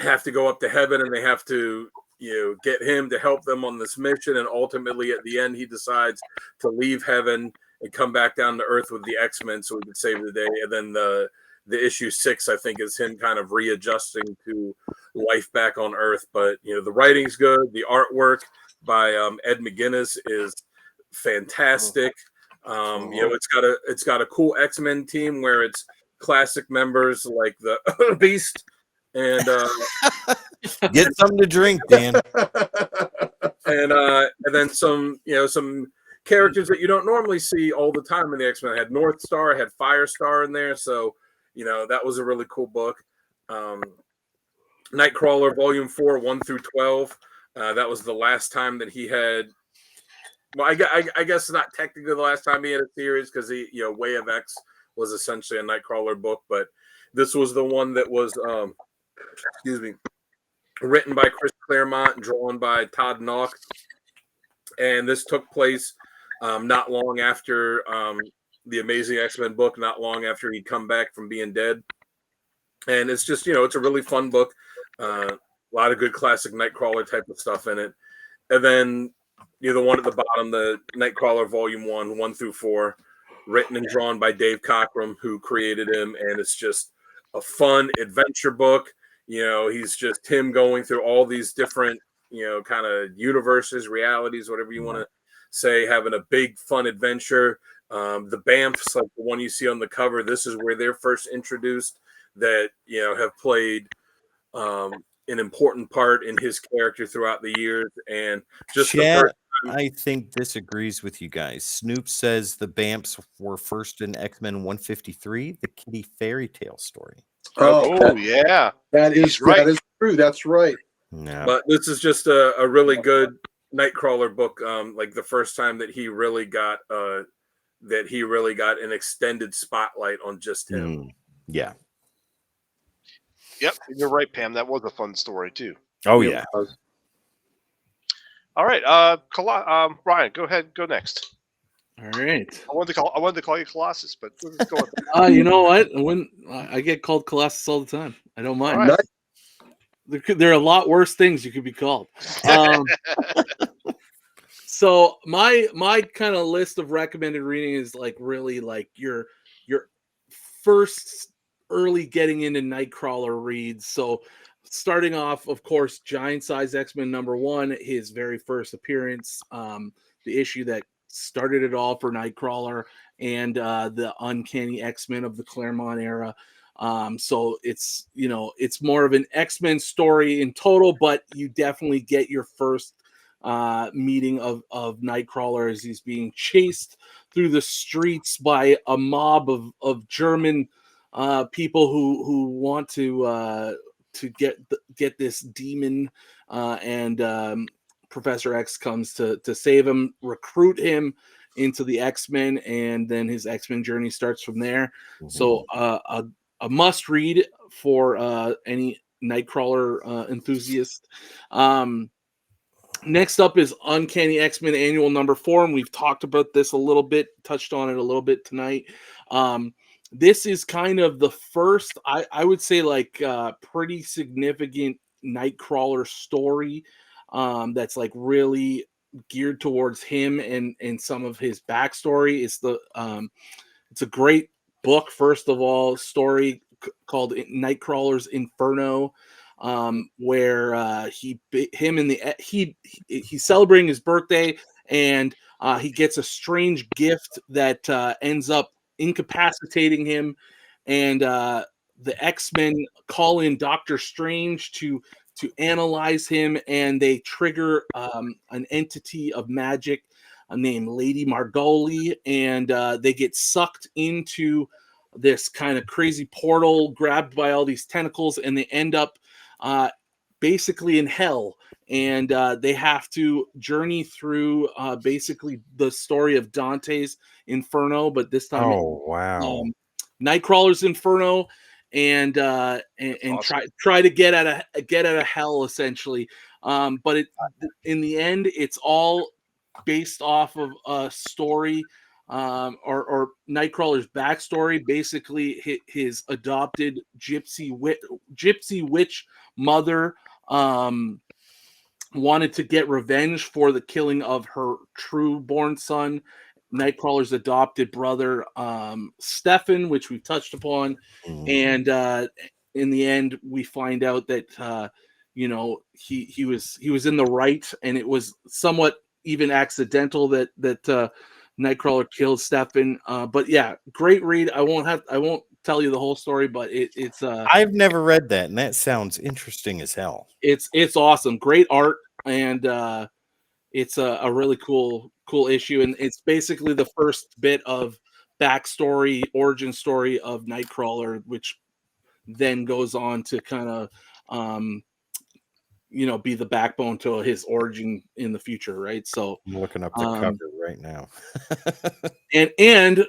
have to go up to heaven and they have to get him to help them on this mission, and ultimately at the end he decides to leave heaven and come back down to Earth with the X-Men so he could save the day. And then the issue 6, I think, is him kind of readjusting to life back on Earth. But the writing's good. The artwork by Ed McGuinness is fantastic. It's got a cool X-Men team where it's classic members like the Beast and get something to drink, Dan. and then some characters that you don't normally see all the time in the X-Men. I had North Star, I had Firestar in there, so that was a really cool book. Nightcrawler Volume 4, 1 through 12. That was the last time that he had. Well, I guess not technically the last time he had a series, because Way of X was essentially a Nightcrawler book, but this was the one that was written by Chris Claremont and drawn by Todd Nauck. And this took place not long after the Amazing X-Men book, not long after he'd come back from being dead. And it's just, it's a really fun book. A lot of good classic Nightcrawler type of stuff in it. And then the one at the bottom, the Nightcrawler Volume 1, 1 through 4, written and drawn by Dave Cockrum, who created him. And it's just a fun adventure book. He's just him going through all these different, kind of universes, realities, whatever you want to say, having a big fun adventure. The Bamfs, like the one you see on the cover, this is where they're first introduced, that have played an important part in his character throughout the years. And just Chat, I think disagrees with you guys. Snoop says the Bamps were first in X-Men 153, the Kitty Fairy Tale story. Yeah, that is right. That is true. That's right. Yeah. But this is just a really good Nightcrawler book. Like the first time that he really got an extended spotlight on just him. Yeah. Yep, you're right, Pam. That was a fun story too. Oh yeah. All right, Ryan, go ahead, go next. All right. I wanted to call you Colossus, but let's go with You know what? When I get called Colossus all the time, I don't mind. All right. There are a lot worse things you could be called. So my kind of list of recommended reading is like really like your first early getting into Nightcrawler reads. So starting off, of course, Giant Size X-Men #1, his very first appearance, the issue that started it all for Nightcrawler, and the Uncanny X-Men of the Claremont era. So it's it's more of an X-Men story in total, but you definitely get your first meeting of Nightcrawler as he's being chased through the streets by a mob of German people who want to get this demon, and Professor X comes to save him, recruit him into the X-Men, and then his X-Men journey starts from there. Mm-hmm. So a must read for any Nightcrawler enthusiast. Next up is Uncanny X-Men Annual #4, and we've talked about this a little bit, touched on it a little bit tonight. This is kind of the first, I would say, like pretty significant Nightcrawler story that's like really geared towards him and some of his backstory. It's a great book, first of all, story called Nightcrawler's Inferno. Where he's celebrating his birthday, and he gets a strange gift that ends up incapacitating him, and the X-Men call in Doctor Strange to analyze him, and they trigger an entity of magic named Lady Margoli, and they get sucked into this kind of crazy portal, grabbed by all these tentacles, and they end up basically in hell, and they have to journey through basically the story of Dante's Inferno, but this time Nightcrawler's Inferno, and awesome. try to get out of hell, essentially. But in the end, it's all based off of a story or Nightcrawler's backstory. Basically, his adopted gypsy witch mother wanted to get revenge for the killing of her true born son, Nightcrawler's adopted brother, Stefan, which we've touched upon. And in the end, we find out that he was in the right, and it was somewhat even accidental that Nightcrawler killed Stefan. But yeah, great read. I won't tell you the whole story, but it's I've never read that, and that sounds interesting as hell. It's awesome. Great art, and it's a really cool issue, and it's basically the first bit of backstory, origin story of Nightcrawler, which then goes on to kind of be the backbone to his origin in the future, right? So I'm looking up the cover right now. and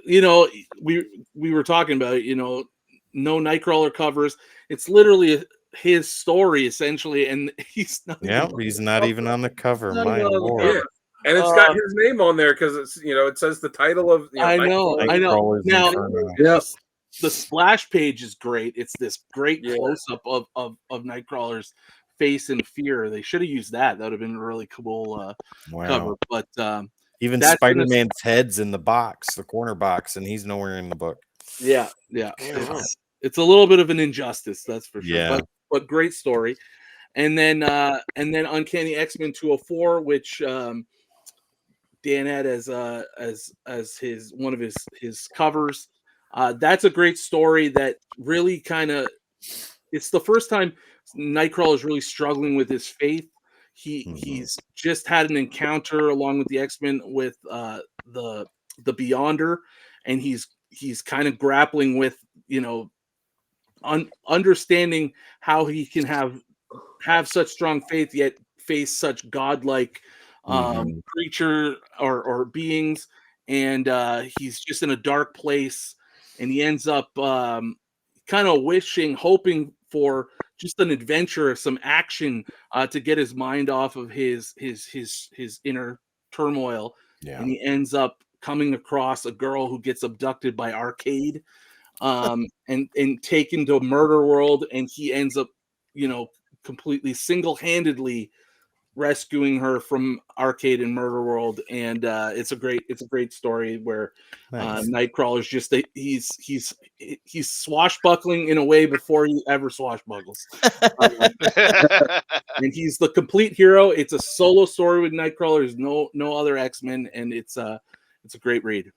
we were talking about it, no Nightcrawler covers. It's literally his story essentially, and he's not even on the cover. My lord. Yeah. And it's got his name on there because it's it says the title of I know. Now yes. The splash page is great. It's this great close-up of Nightcrawler's face in fear. They should have used that. That would have been a really cool cover. But even Spider-Man's head's in the box, the corner box, and he's nowhere in the book. Yeah. It's a little bit of an injustice, that's for sure. Yeah. But great story. And then Uncanny X-Men 204, which Dan had as his one of his covers. That's a great story that really kind of, it's the first time Nightcrawler is really struggling with his faith. He's just had an encounter along with the X-Men with the Beyonder, and he's kind of grappling with understanding how he can have such strong faith yet face such godlike creature or beings, and he's just in a dark place, and he ends up kind of hoping for just an adventure, some action to get his mind off of his inner turmoil. Yeah. And he ends up coming across a girl who gets abducted by Arcade and taken to Murder World, and he ends up, completely single-handedly rescuing her from Arcade and Murder World. And it's a great story where Nightcrawler's just he's swashbuckling in a way before he ever swashbuckles. And he's the complete hero. It's a solo story with Nightcrawler. There's no other X-Men, and it's a great read.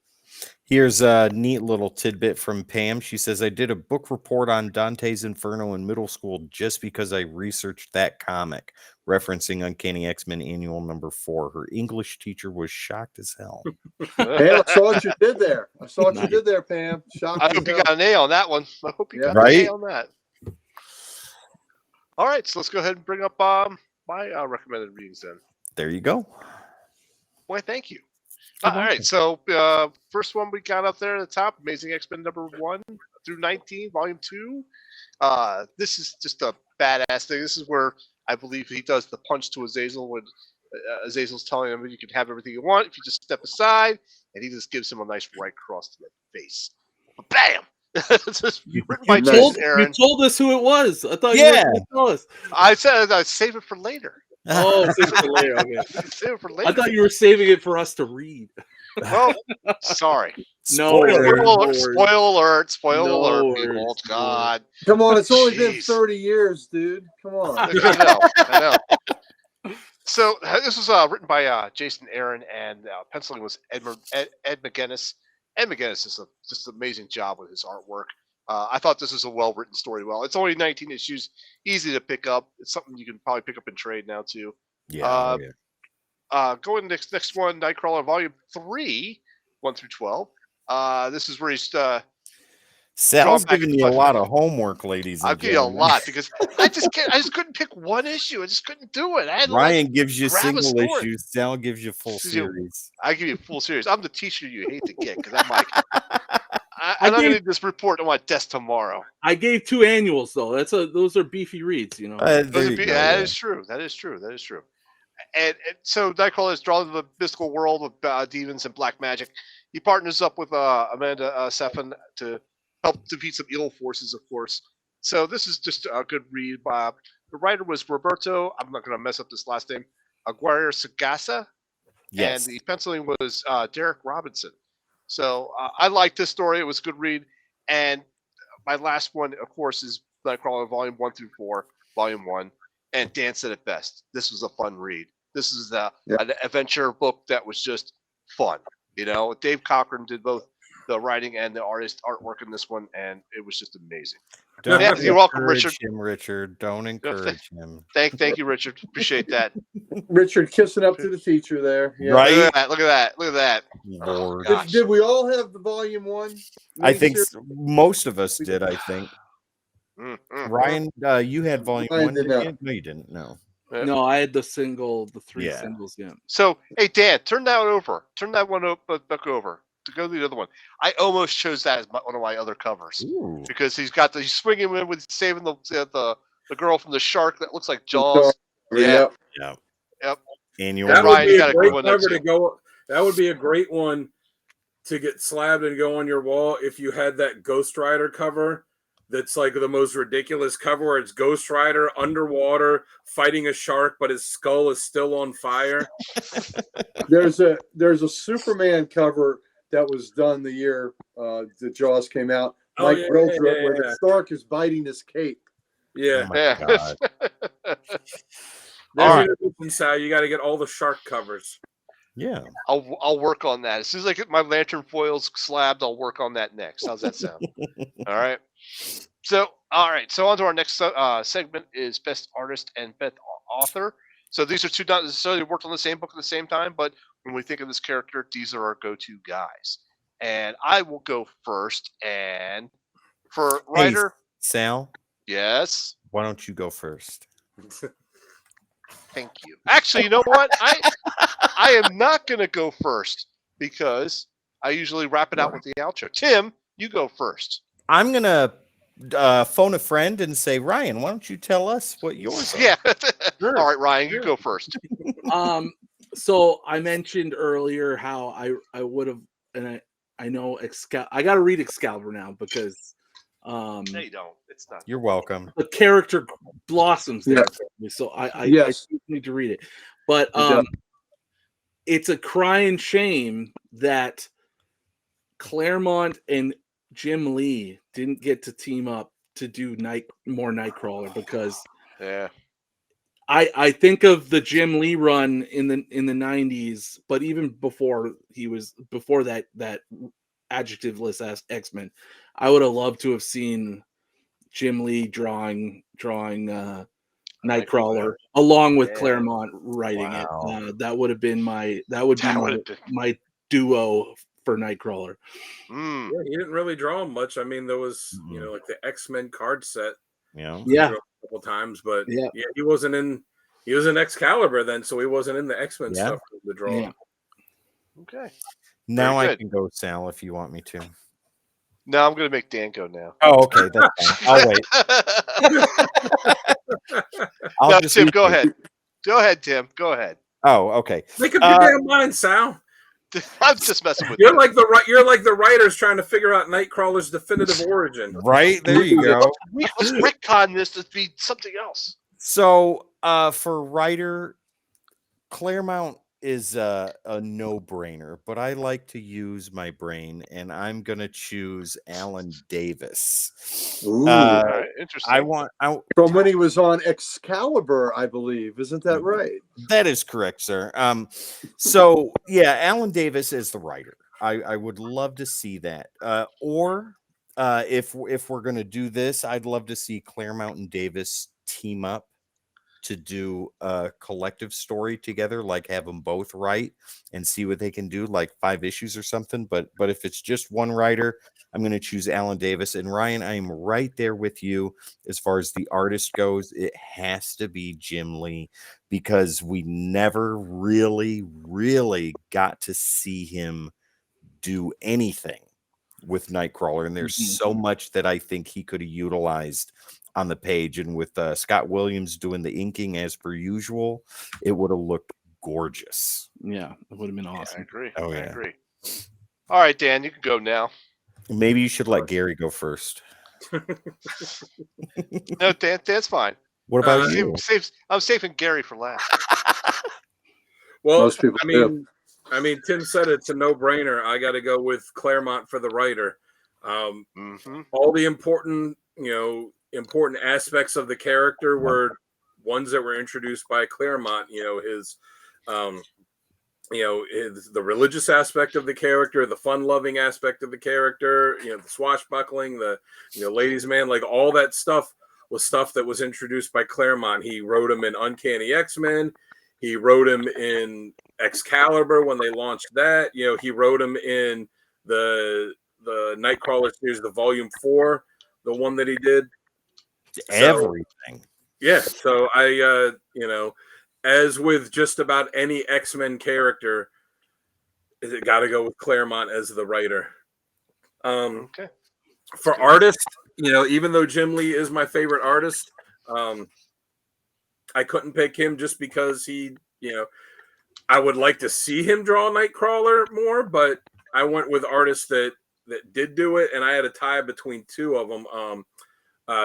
Here's a neat little tidbit from Pam. She says, I did a book report on Dante's Inferno in middle school just because I researched that comic, referencing Uncanny X-Men Annual number 4. Her English teacher was shocked as hell. Pam, I saw what you did there. Pam. Shocked. I hope you got an A on that one. I hope you got an A on that. All right, so let's go ahead and bring up my recommended readings then. There you go. Boy, thank you. All right, so first one we got up there at the top, Amazing X-Men number 1 through 19, volume 2. This is just a badass thing. This is where I believe he does the punch to Azazel when Azazel's telling him you can have everything you want if you just step aside, and he just gives him a nice right cross to the face. Bam! You told us who it was. I thought you were going to tell us. I said I'd save it for later. Oh, save it for later. Okay. Save it for later. I thought you were saving it for us to read. Well, sorry. Spoiler alert, people. God. Come on, it's only been 30 years, dude. Come on. I know. So this was written by Jason Aaron, and penciling was Ed McGuinness. Ed McGuinness does just an amazing job with his artwork. I thought this was a well-written story. Well, it's only 19 issues, easy to pick up. It's something you can probably pick up in trade now too. Yeah. Going next one, Nightcrawler Volume 3, 1 through 12. This is where he's Sal's giving you a lot of homework, ladies. I'll give you a lot because I just couldn't pick one issue. I just couldn't do it. Ryan gives you single issues. Sal gives you full series. I give you a full series. I'm the teacher you hate to get because I'm like, I'm not going to need this report on my desk tomorrow. I gave 2 annuals though. Those are beefy reads, That is true. And so Nightcrawler is drawn to the mystical world of demons and black magic. He partners up with Amanda Seyfried to help defeat some evil forces, of course. So this is just a good read. The writer was Roberto. I'm not going to mess up this last name. Aguirre Sagasa. Yes. And the penciling was Derek Robinson. So I liked this story. It was a good read. And my last one, of course, is Nightcrawler Volume 1 through 4, Volume 1. And Dan said it best. This was a fun read. This is an adventure book that was just fun. Dave Cochran did both the writing and the artwork in this one, and it was just amazing. You're welcome, Richard. Don't encourage him. Thank you, Richard. Appreciate that. Richard kissing up to the teacher there. Yeah. Right? Look at that. Lord. Did we all have the volume 1? I think most of us did, I think. Ryan, you had volume 1. No, you didn't. No, I had the 3 singles. Yeah. So, hey, Dan, turn that over. Turn that one back over. To go to the other one. I almost chose that as one of my other covers. Ooh. Because he's swinging in with saving the girl from the shark that looks like Jaws. Yep. And that would be a great cover to go. That would be a great one to get slabbed and go on your wall if you had that Ghost Rider cover. That's like the most ridiculous cover where it's Ghost Rider underwater fighting a shark, but his skull is still on fire. There's a Superman cover that was done the year the Jaws came out. Where the shark is biting his cape. Yeah. Oh my God. All right. You got to get all the shark covers. Yeah. I'll work on that. As soon as I get my lantern foils slabbed, I'll work on that next. How's that sound? All right. So on to our next segment is Best Artist and Best Author. So these are two not necessarily worked on the same book at the same time, but when we think of this character, these are our go-to guys. And I will go first. And for writer, Sal. Yes. Why don't you go first? Thank you. Actually, you know what? I am not going to go first because I usually wrap it out with the outro. Tim, you go first. I'm gonna phone a friend and say, Ryan, why don't you tell us what yours are? Yeah. Sure. All right, Ryan, you go first. So I mentioned earlier how I would have, and I know I got to read Excalibur now because No, you don't. It's not. You're welcome. the character blossoms there. Yes. For me, so I Yes. need to read it. But It does. it's a crying shame that Claremont and Jim Lee didn't get to team up to do more Nightcrawler, because Yeah. I think of the Jim Lee run in the 90s, but even before that adjectiveless as XMen, I would have loved to have seen Jim Lee drawing Nightcrawler along with Claremont writing it. That would have been my duo for Nightcrawler. Mm. Yeah, he didn't really draw him much. I mean, there was like the XMen card set. Yeah. Yeah. A couple times, but Yeah. he wasn't in. He was in Excalibur then, so he wasn't in the X-Men Yeah. stuff to draw. Yeah. Okay. Now Very I good. can go, Sal, if you want me to. No, I'm going to make Dan go now. Oh, okay. That's fine. I'll wait. I'll No, just Tim, read go it. ahead. Go ahead, Tim. Go ahead. Oh, okay. Make up your damn mind, Sal. I'm just messing with You're you. like the writers trying to figure out Nightcrawler's definitive origin. Right? There you go. Let's retcon this to be something else. So, for writer, Claremont is a no-brainer, but I like to use my brain, and I'm gonna choose Alan Davis. Ooh. All right, interesting. From when he was on Excalibur, I believe. Isn't that right? That is correct, sir. So yeah, Alan Davis is the writer. I would love to see that. Or if we're gonna do this, I'd love to see Claremont and Davis team up to do a collective story together, like have them both write and see what they can do, like 5 issues or something. But if it's just one writer, I'm going to choose Alan Davis. And Ryan, I am right there with you as far as the artist goes. It has to be Jim Lee, because we never really got to see him do anything with Nightcrawler, and there's so much that I think he could have utilized on the page. And with Scott Williams doing the inking as per usual, it would have looked gorgeous. Yeah, it would have been awesome. I agree. Oh, I yeah. agree. All right, Dan, you can go now. Maybe you should let Gary go first. No, Dan's fine. What about you? I'm saving Gary for last. Well, Most people do. I mean, Tim said it's a no-brainer. I got to go with Claremont for the writer. All the important aspects of the character were ones that were introduced by Claremont. The religious aspect of the character, the fun-loving aspect of the character, the swashbuckling, the ladies' man, like all that stuff was stuff that was introduced by Claremont. He wrote him in Uncanny X-Men. He wrote him in Excalibur when they launched that. He wrote him in the Nightcrawler series, the Volume 4, the one that he did. Everything. Yeah. So I, as with just about any X-Men character, it got to go with Claremont as the writer. Okay. For artists, even though Jim Lee is my favorite artist, I couldn't pick him just because he, I would like to see him draw Nightcrawler more, but I went with artists that did do it, and I had a tie between two of them.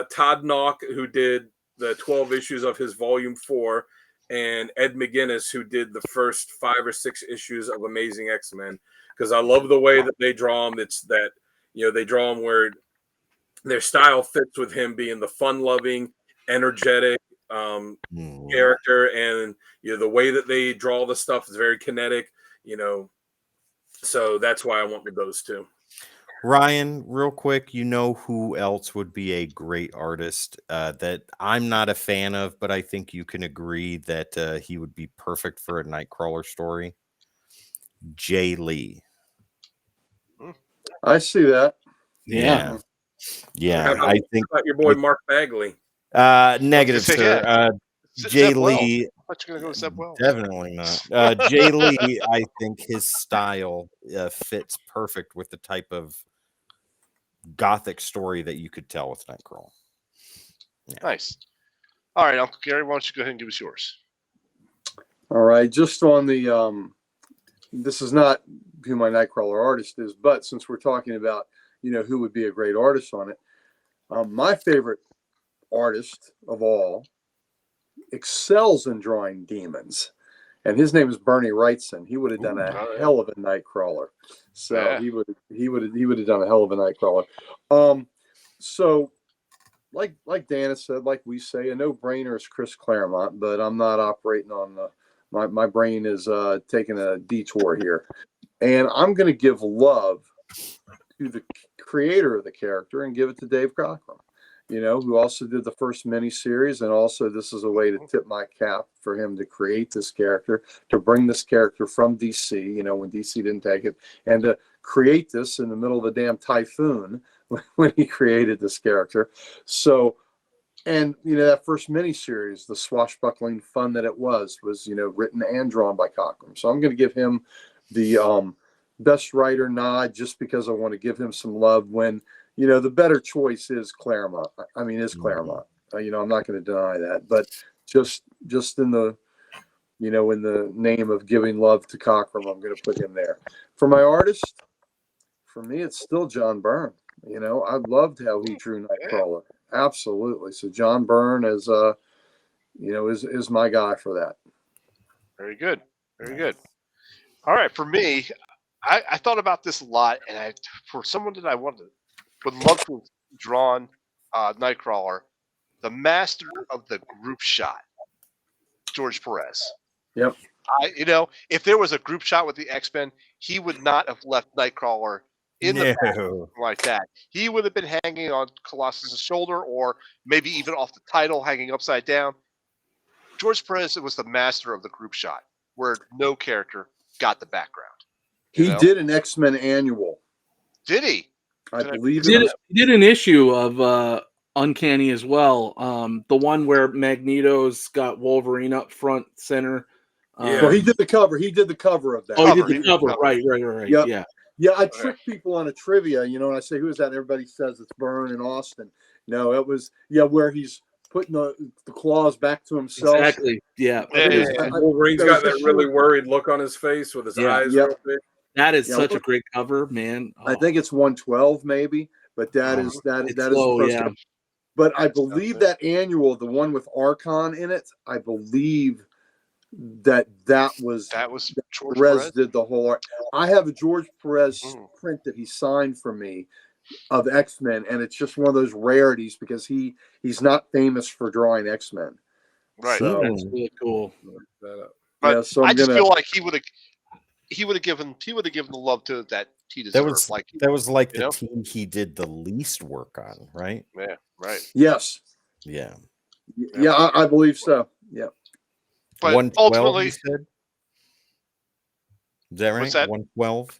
Todd Nauck, who did the 12 issues of his Volume 4, and Ed McGuinness, who did the first 5 or 6 issues of Amazing X-Men, because I love the way that they draw them. It's that, they draw them where their style fits with him being the fun-loving, energetic character, and the way that they draw the stuff is very kinetic, so that's why I went with those two. Ryan, real quick, who else would be a great artist that I'm not a fan of, but I think you can agree that he would be perfect for a Nightcrawler story? Jay Lee. I see that. Yeah. I think about your boy Mark Bagley. Negative, sir. Jay Lee. I thought you were going to go Zeb Wells. Definitely not. Jay Lee, I think his style fits perfect with the type of gothic story that you could tell with Nightcrawler. Yeah. Nice. All right, Uncle Gary, why don't you go ahead and give us yours? All right, just on the this is not who my Nightcrawler artist is, but since we're talking about who would be a great artist on it, my favorite artist of all excels in drawing demons, and his name is Bernie Wrightson. He would have done a hell of a Nightcrawler. So Yeah. he would have done a hell of a Nightcrawler. So like Dana said, like we say, a no-brainer is Chris Claremont, but I'm not operating on my brain is taking a detour here, and I'm going to give love to the creator of the character and give it to Dave Cockrum, who also did the first miniseries, and also this is a way to tip my cap for him to create this character, to bring this character from DC, when DC didn't take it, and to create this in the middle of a damn typhoon when he created this character. So, and that first miniseries, the swashbuckling fun that it was written and drawn by Cockrum. So I'm going to give him the best writer nod, just because I want to give him some love when the better choice is Claremont. Is Claremont. I'm not going to deny that, but just in the in the name of giving love to Cockrum, I'm going to put him there. For my artist, for me, it's still John Byrne. I loved how he drew Nightcrawler. Absolutely. So John Byrne is is my guy for that. Very good. Very good. All right, for me, I thought about this a lot, and for someone that I would love to have drawn Nightcrawler, the master of the group shot, George Perez. Yep. If there was a group shot with the X-Men, he would not have left Nightcrawler in the back like that. He would have been hanging on Colossus's shoulder, or maybe even off the title, hanging upside down. George Perez was the master of the group shot, where no character got the background. He did an X-Men annual. Did he? I believe he did an issue of Uncanny as well. The one where Magneto's got Wolverine up front center. Well, he did the cover. He did the cover of that. Oh, he did the cover. Right. Yep. Yeah. Yeah, I trick people on a trivia, and I say, who is that? And everybody says it's Byrne in Austin. No, it was, where he's putting the claws back to himself. Exactly. Yeah. Wolverine's got that really worried look on his face with his eyes real big. That is such a great cover, man. Oh. I think it's 112 maybe, but that is low, yeah. But I believe that annual, the one with Archon in it, I believe that was George Perez did the whole art. I have a George Perez print that he signed for me of X-Men, and it's just one of those rarities because he's not famous for drawing X-Men. Right. So, that's really cool. But so I just feel like he would have given the love to that he deserved. That was like the team he did the least work on, right? Yeah, right. Yes. Yeah. Yeah, I believe so. Yeah. But 112, ultimately, you said? Is that right? What's that? 112.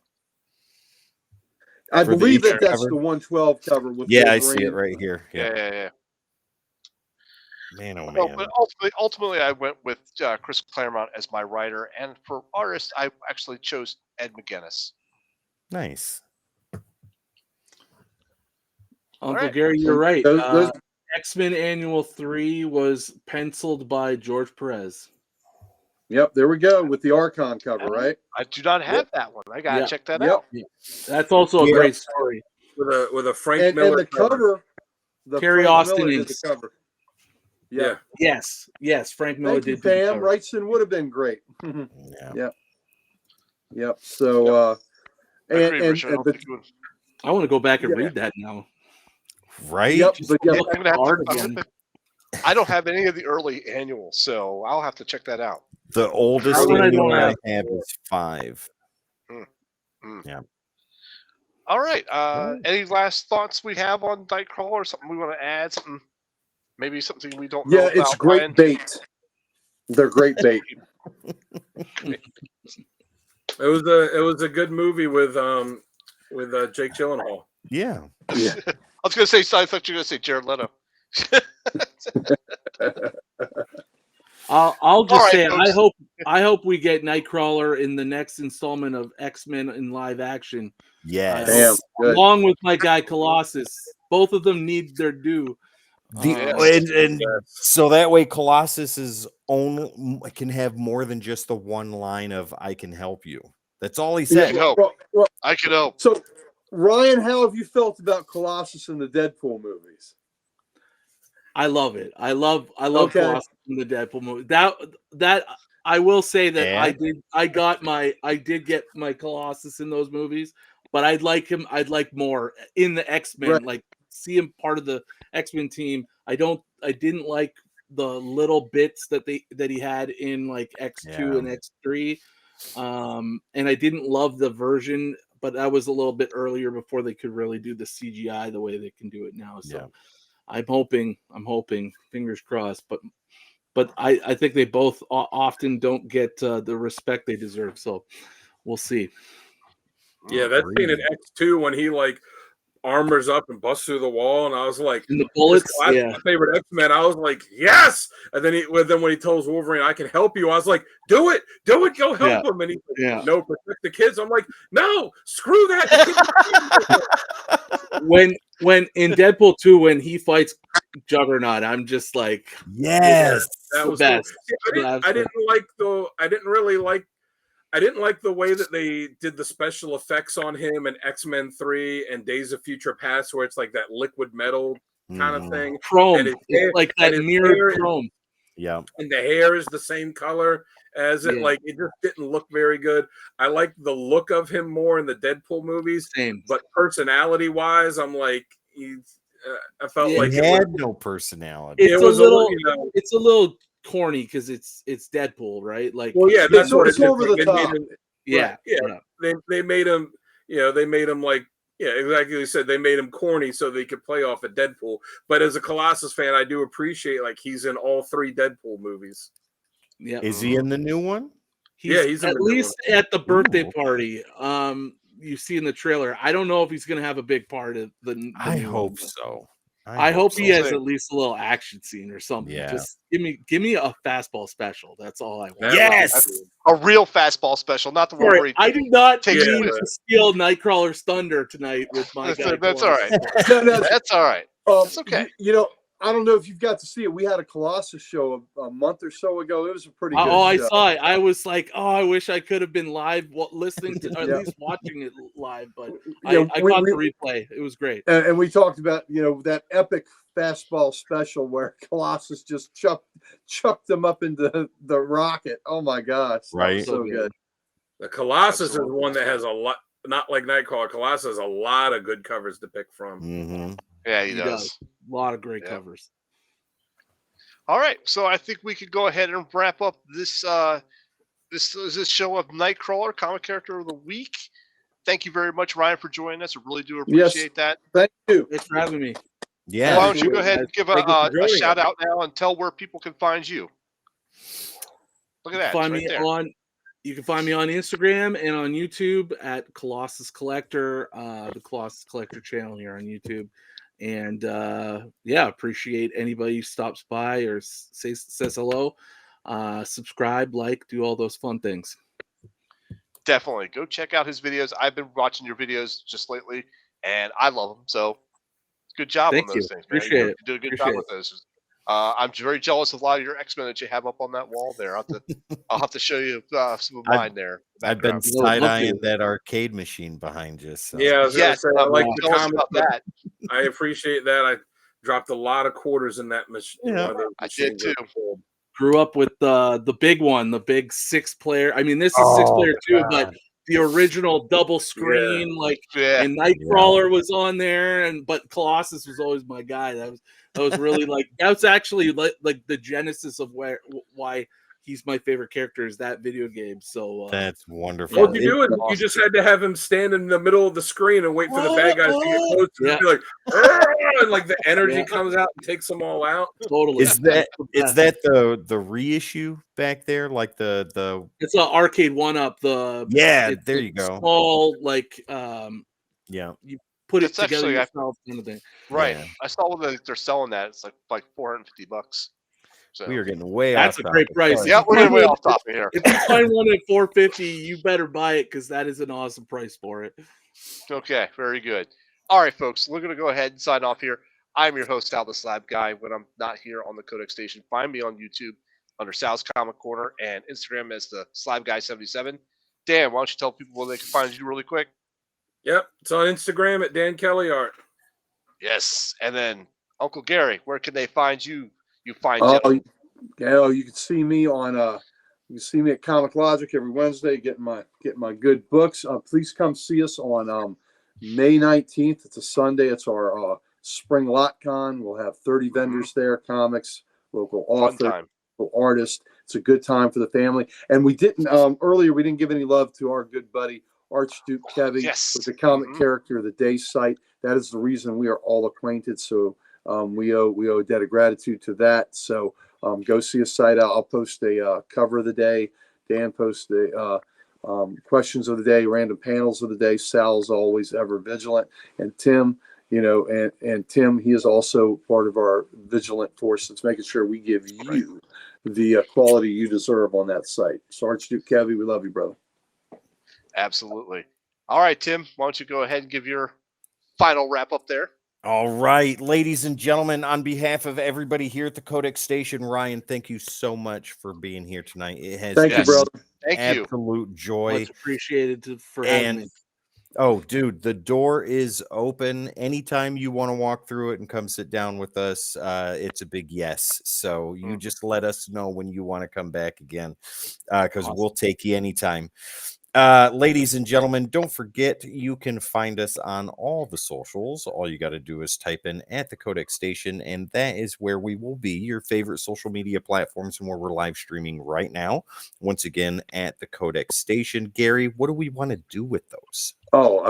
I believe that's cover? the 112 cover with Wolverine. I see it right here. Yeah. Man, oh man. No, but ultimately, I went with Chris Claremont as my writer, and for artist, I actually chose Ed McGuinness. Nice. Uncle Gary, you're right. X-Men Annual 3 was penciled by George Perez. Yep, there we go with the Archon cover, right? I do not have that one. I gotta check that out. Yeah. That's also a great story. With a Frank Miller and the cover. Terry Austin did the cover. Yeah. Yes. Frank Miller Thank did. You, Pam. Wrightson would have been great. Yep. So, I want to go back and read that now. Right? Yep. I don't have any of the early annuals, so I'll have to check that out. The oldest annual I have is 5. Yeah. All right. Any last thoughts we have on Nightcrawler? Something we want to add? Maybe something we don't know about? Yeah, it's great bait. They're great bait. It was a good movie with Jake Gyllenhaal. Yeah. I was gonna say. I thought you were gonna say Jared Leto. I'll just say folks. I hope we get Nightcrawler in the next installment of X-Men in live action, Yes. Good. Along with my guy Colossus, both of them need their due. And so that way Colossus is can have more than just the one line of "I can help you." That's all he said. I can help. So, Ryan, how have you felt about Colossus in the Deadpool movies? I love it. I love Colossus in the Deadpool movie. That I will say that Yeah. I did get my Colossus in those movies, but I'd like more in the X-Men, Right. like see him part of the X-Men team. I didn't like the little bits that he had in like X2 and X3. And I didn't love the version, but that was a little bit earlier before they could really do the CGI the way they can do it now. So I'm hoping, fingers crossed, but I think they both often don't get the respect they deserve. So we'll see. Yeah, that scene in X2 when he like armors up and busts through the wall, and I was like, and the bullets. Yeah, my favorite X-Men. I was like, yes. And then when he tells Wolverine, "I can help you," I was like, do it, go help him. And he's like, no, protect the kids. I'm like, no, screw that. when in Deadpool 2, when he fights Juggernaut, I'm just like, yes, that was best. Cool. I didn't like the way that they did the special effects on him in X-Men 3 and Days of Future Past, where it's like that liquid metal kind of thing. Chrome. And it's like that mirrored chrome. Yeah. And the hair is the same color as it. Like, it just didn't look very good. I like the look of him more in the Deadpool movies. Same. But personality-wise, I'm like, I felt like he had no personality. It's a little corny because it's Deadpool, right? Like, well, yeah, that's what it's over the top. They made him, they made him like, exactly. You said they made him corny so they could play off of Deadpool. But as a Colossus fan, I do appreciate like he's in all 3 Deadpool movies. Yeah, is he in the new one? He's at least at the birthday party. You see in the trailer. I don't know if he's going to have a big part of the I hope so. I hope he has at least a little action scene or something. Yeah. Just give me a fastball special. That's all I want. Yes, a real fastball special, not the one where he I do not takes mean to steal Nightcrawler's thunder tonight with my guy. That's all right. That's all right. It's okay. I don't know if you've got to see it. We had a Colossus show a month or so ago. It was a pretty good show. I saw it. I was like, I wish I could have been live listening to, or at least watching it live. But I caught the replay. It was great. And we talked about, that epic fastball special where Colossus just chucked them up into the rocket. Oh, my gosh. Right. So good. The Colossus is one that has a lot, not like Nightcrawler. Colossus has a lot of good covers to pick from. Mm-hmm. Yeah, he does. A lot of great covers. All right, so I think we could go ahead and wrap up this this show of Nightcrawler, comic character of the week. Thank you very much, Ryan, for joining us. I really do appreciate that. Thank you. Thanks for having me. Yeah. Why don't you go ahead and give a shout out now and tell where people can find you? Look at that. You can find me on Instagram and on YouTube at Colossus Collector, the Colossus Collector channel here on YouTube. And appreciate anybody who stops by or says hello. Subscribe, like, do all those fun things. Definitely go check out his videos. I've been watching your videos just lately, and I love them. So good job on those things, man. Appreciate it. You do a good job with those. I'm very jealous of a lot of your X-Men that you have up on that wall there. I'll have to show you some of mine there. I've been side-eyeing that arcade machine behind you. So. Yeah, I was gonna say, I like the comment about that. I appreciate that. I dropped a lot of quarters in that machine. Yeah, I did too. Grew up with the big one, the big 6-player. I mean, this is 6-player too, but the original double screen, and Nightcrawler was on there, but Colossus was always my guy. That was really that's actually like the genesis of why he's my favorite character is that video game. So that's wonderful. Well, you just had to have him stand in the middle of the screen and wait for the bad guys to get close to him. Be like, and like the energy comes out and takes them all out. Totally. Is that the reissue back there? Like the it's an arcade 1-up. There you go. Small you put it together yourself kind of thing. Right. Yeah. I saw they're selling that. It's like $450. So we are getting way that's off. That's a great price. Yeah, we're way off topic here. If you find one at $450, you better buy it because that is an awesome price for it. Okay, very good. All right, folks, we're going to go ahead and sign off here. I'm your host, Sal the Slab Guy. When I'm not here on the Codex Station, find me on YouTube under Sal's Comic Corner and Instagram as the Slab Guy 77. Dan, why don't you tell people where they can find you really quick? Yep, it's on Instagram at Dan Kelly Art. Yes, and then Uncle Gary, where can they find you? You find Oh, gentlemen. you can see me on you can see me at Comic Logic every Wednesday getting my good books. Please come see us on May 19th. It's a Sunday. It's our spring lot con. We'll have 30 vendors there, comics, local authors, local artists. It's a good time for the family. And we didn't earlier we didn't give any love to our good buddy Archduke Kevy with the comic character of the day site. That is the reason we are all acquainted. So we owe a debt of gratitude to that. So go see his site. I'll post a cover of the day. Dan posts the questions of the day, random panels of the day. Sal's always ever vigilant, and Tim, and Tim, he is also part of our vigilant force that's making sure we give you the quality you deserve on that site. So Archduke Kevy, we love you, brother. Absolutely. All right, Tim, why don't you go ahead and give your final wrap up there? All right, ladies and gentlemen, on behalf of everybody here at the Codex Station, Ryan, thank you so much for being here tonight. It has Thank you, brother. Thank you. Absolute joy. Much appreciated for having me. Oh, dude, the door is open. Anytime you want to walk through it and come sit down with us, it's a big yes. So you just let us know when you want to come back again, because we'll take you anytime. Ladies and gentlemen, don't forget you can find us on all the socials. All you got to do is type in at the Codex Station, and that is where we will be, your favorite social media platforms, and where we're live streaming right now. Once again, at the Codex Station. Gary, what do we want to do with those? Oh,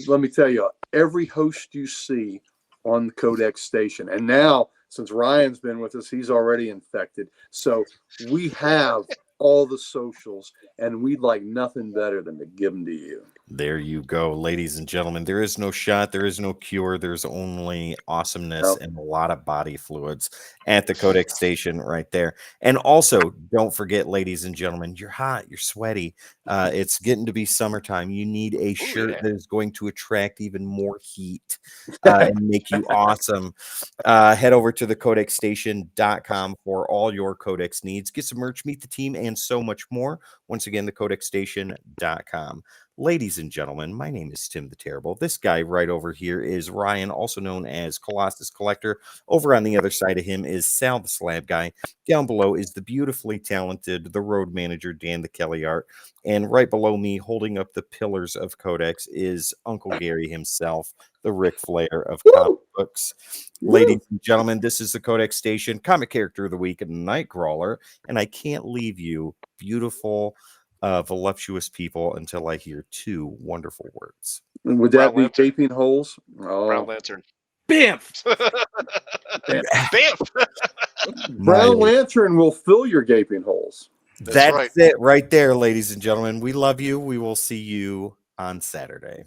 let me tell you, every host you see on the Codex Station, and now since Ryan's been with us, he's already infected. So we have all the socials, and we'd like nothing better than to give them to you. There you go, ladies and gentlemen. There is no shot, there is no cure, there's only awesomeness and a lot of body fluids at the Codex Station right there. And also, don't forget, ladies and gentlemen, you're hot, you're sweaty. It's getting to be summertime. You need a shirt that is going to attract even more heat and make you awesome. Head over to thecodexstation.com for all your Codex needs. Get some merch, meet the team, and so much more. Once again, thecodexstation.com. Ladies and gentlemen, my name is Tim the Terrible. This guy right over here is Ryan, also known as Colossus Collector. Over on the other side of him is Sal the Slab Guy. Down below is the beautifully talented, the road manager, Dan the Kelly Art. And right below me, holding up the pillars of Codex, is Uncle Gary himself, the Ric Flair of comic books. Ladies and gentlemen, this is the Codex Station, comic character of the week, Nightcrawler. And I can't leave you, beautiful, voluptuous people, until I hear two wonderful words. And would that be gaping holes? Oh. Brown Lantern. Bamf! Bamf! Brown Lantern will fill your gaping holes. That's it right there, ladies and gentlemen. We love you. We will see you on Saturday.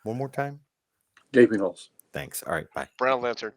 One more time. Gaping holes. Thanks. All right. Bye. Brown Lantern.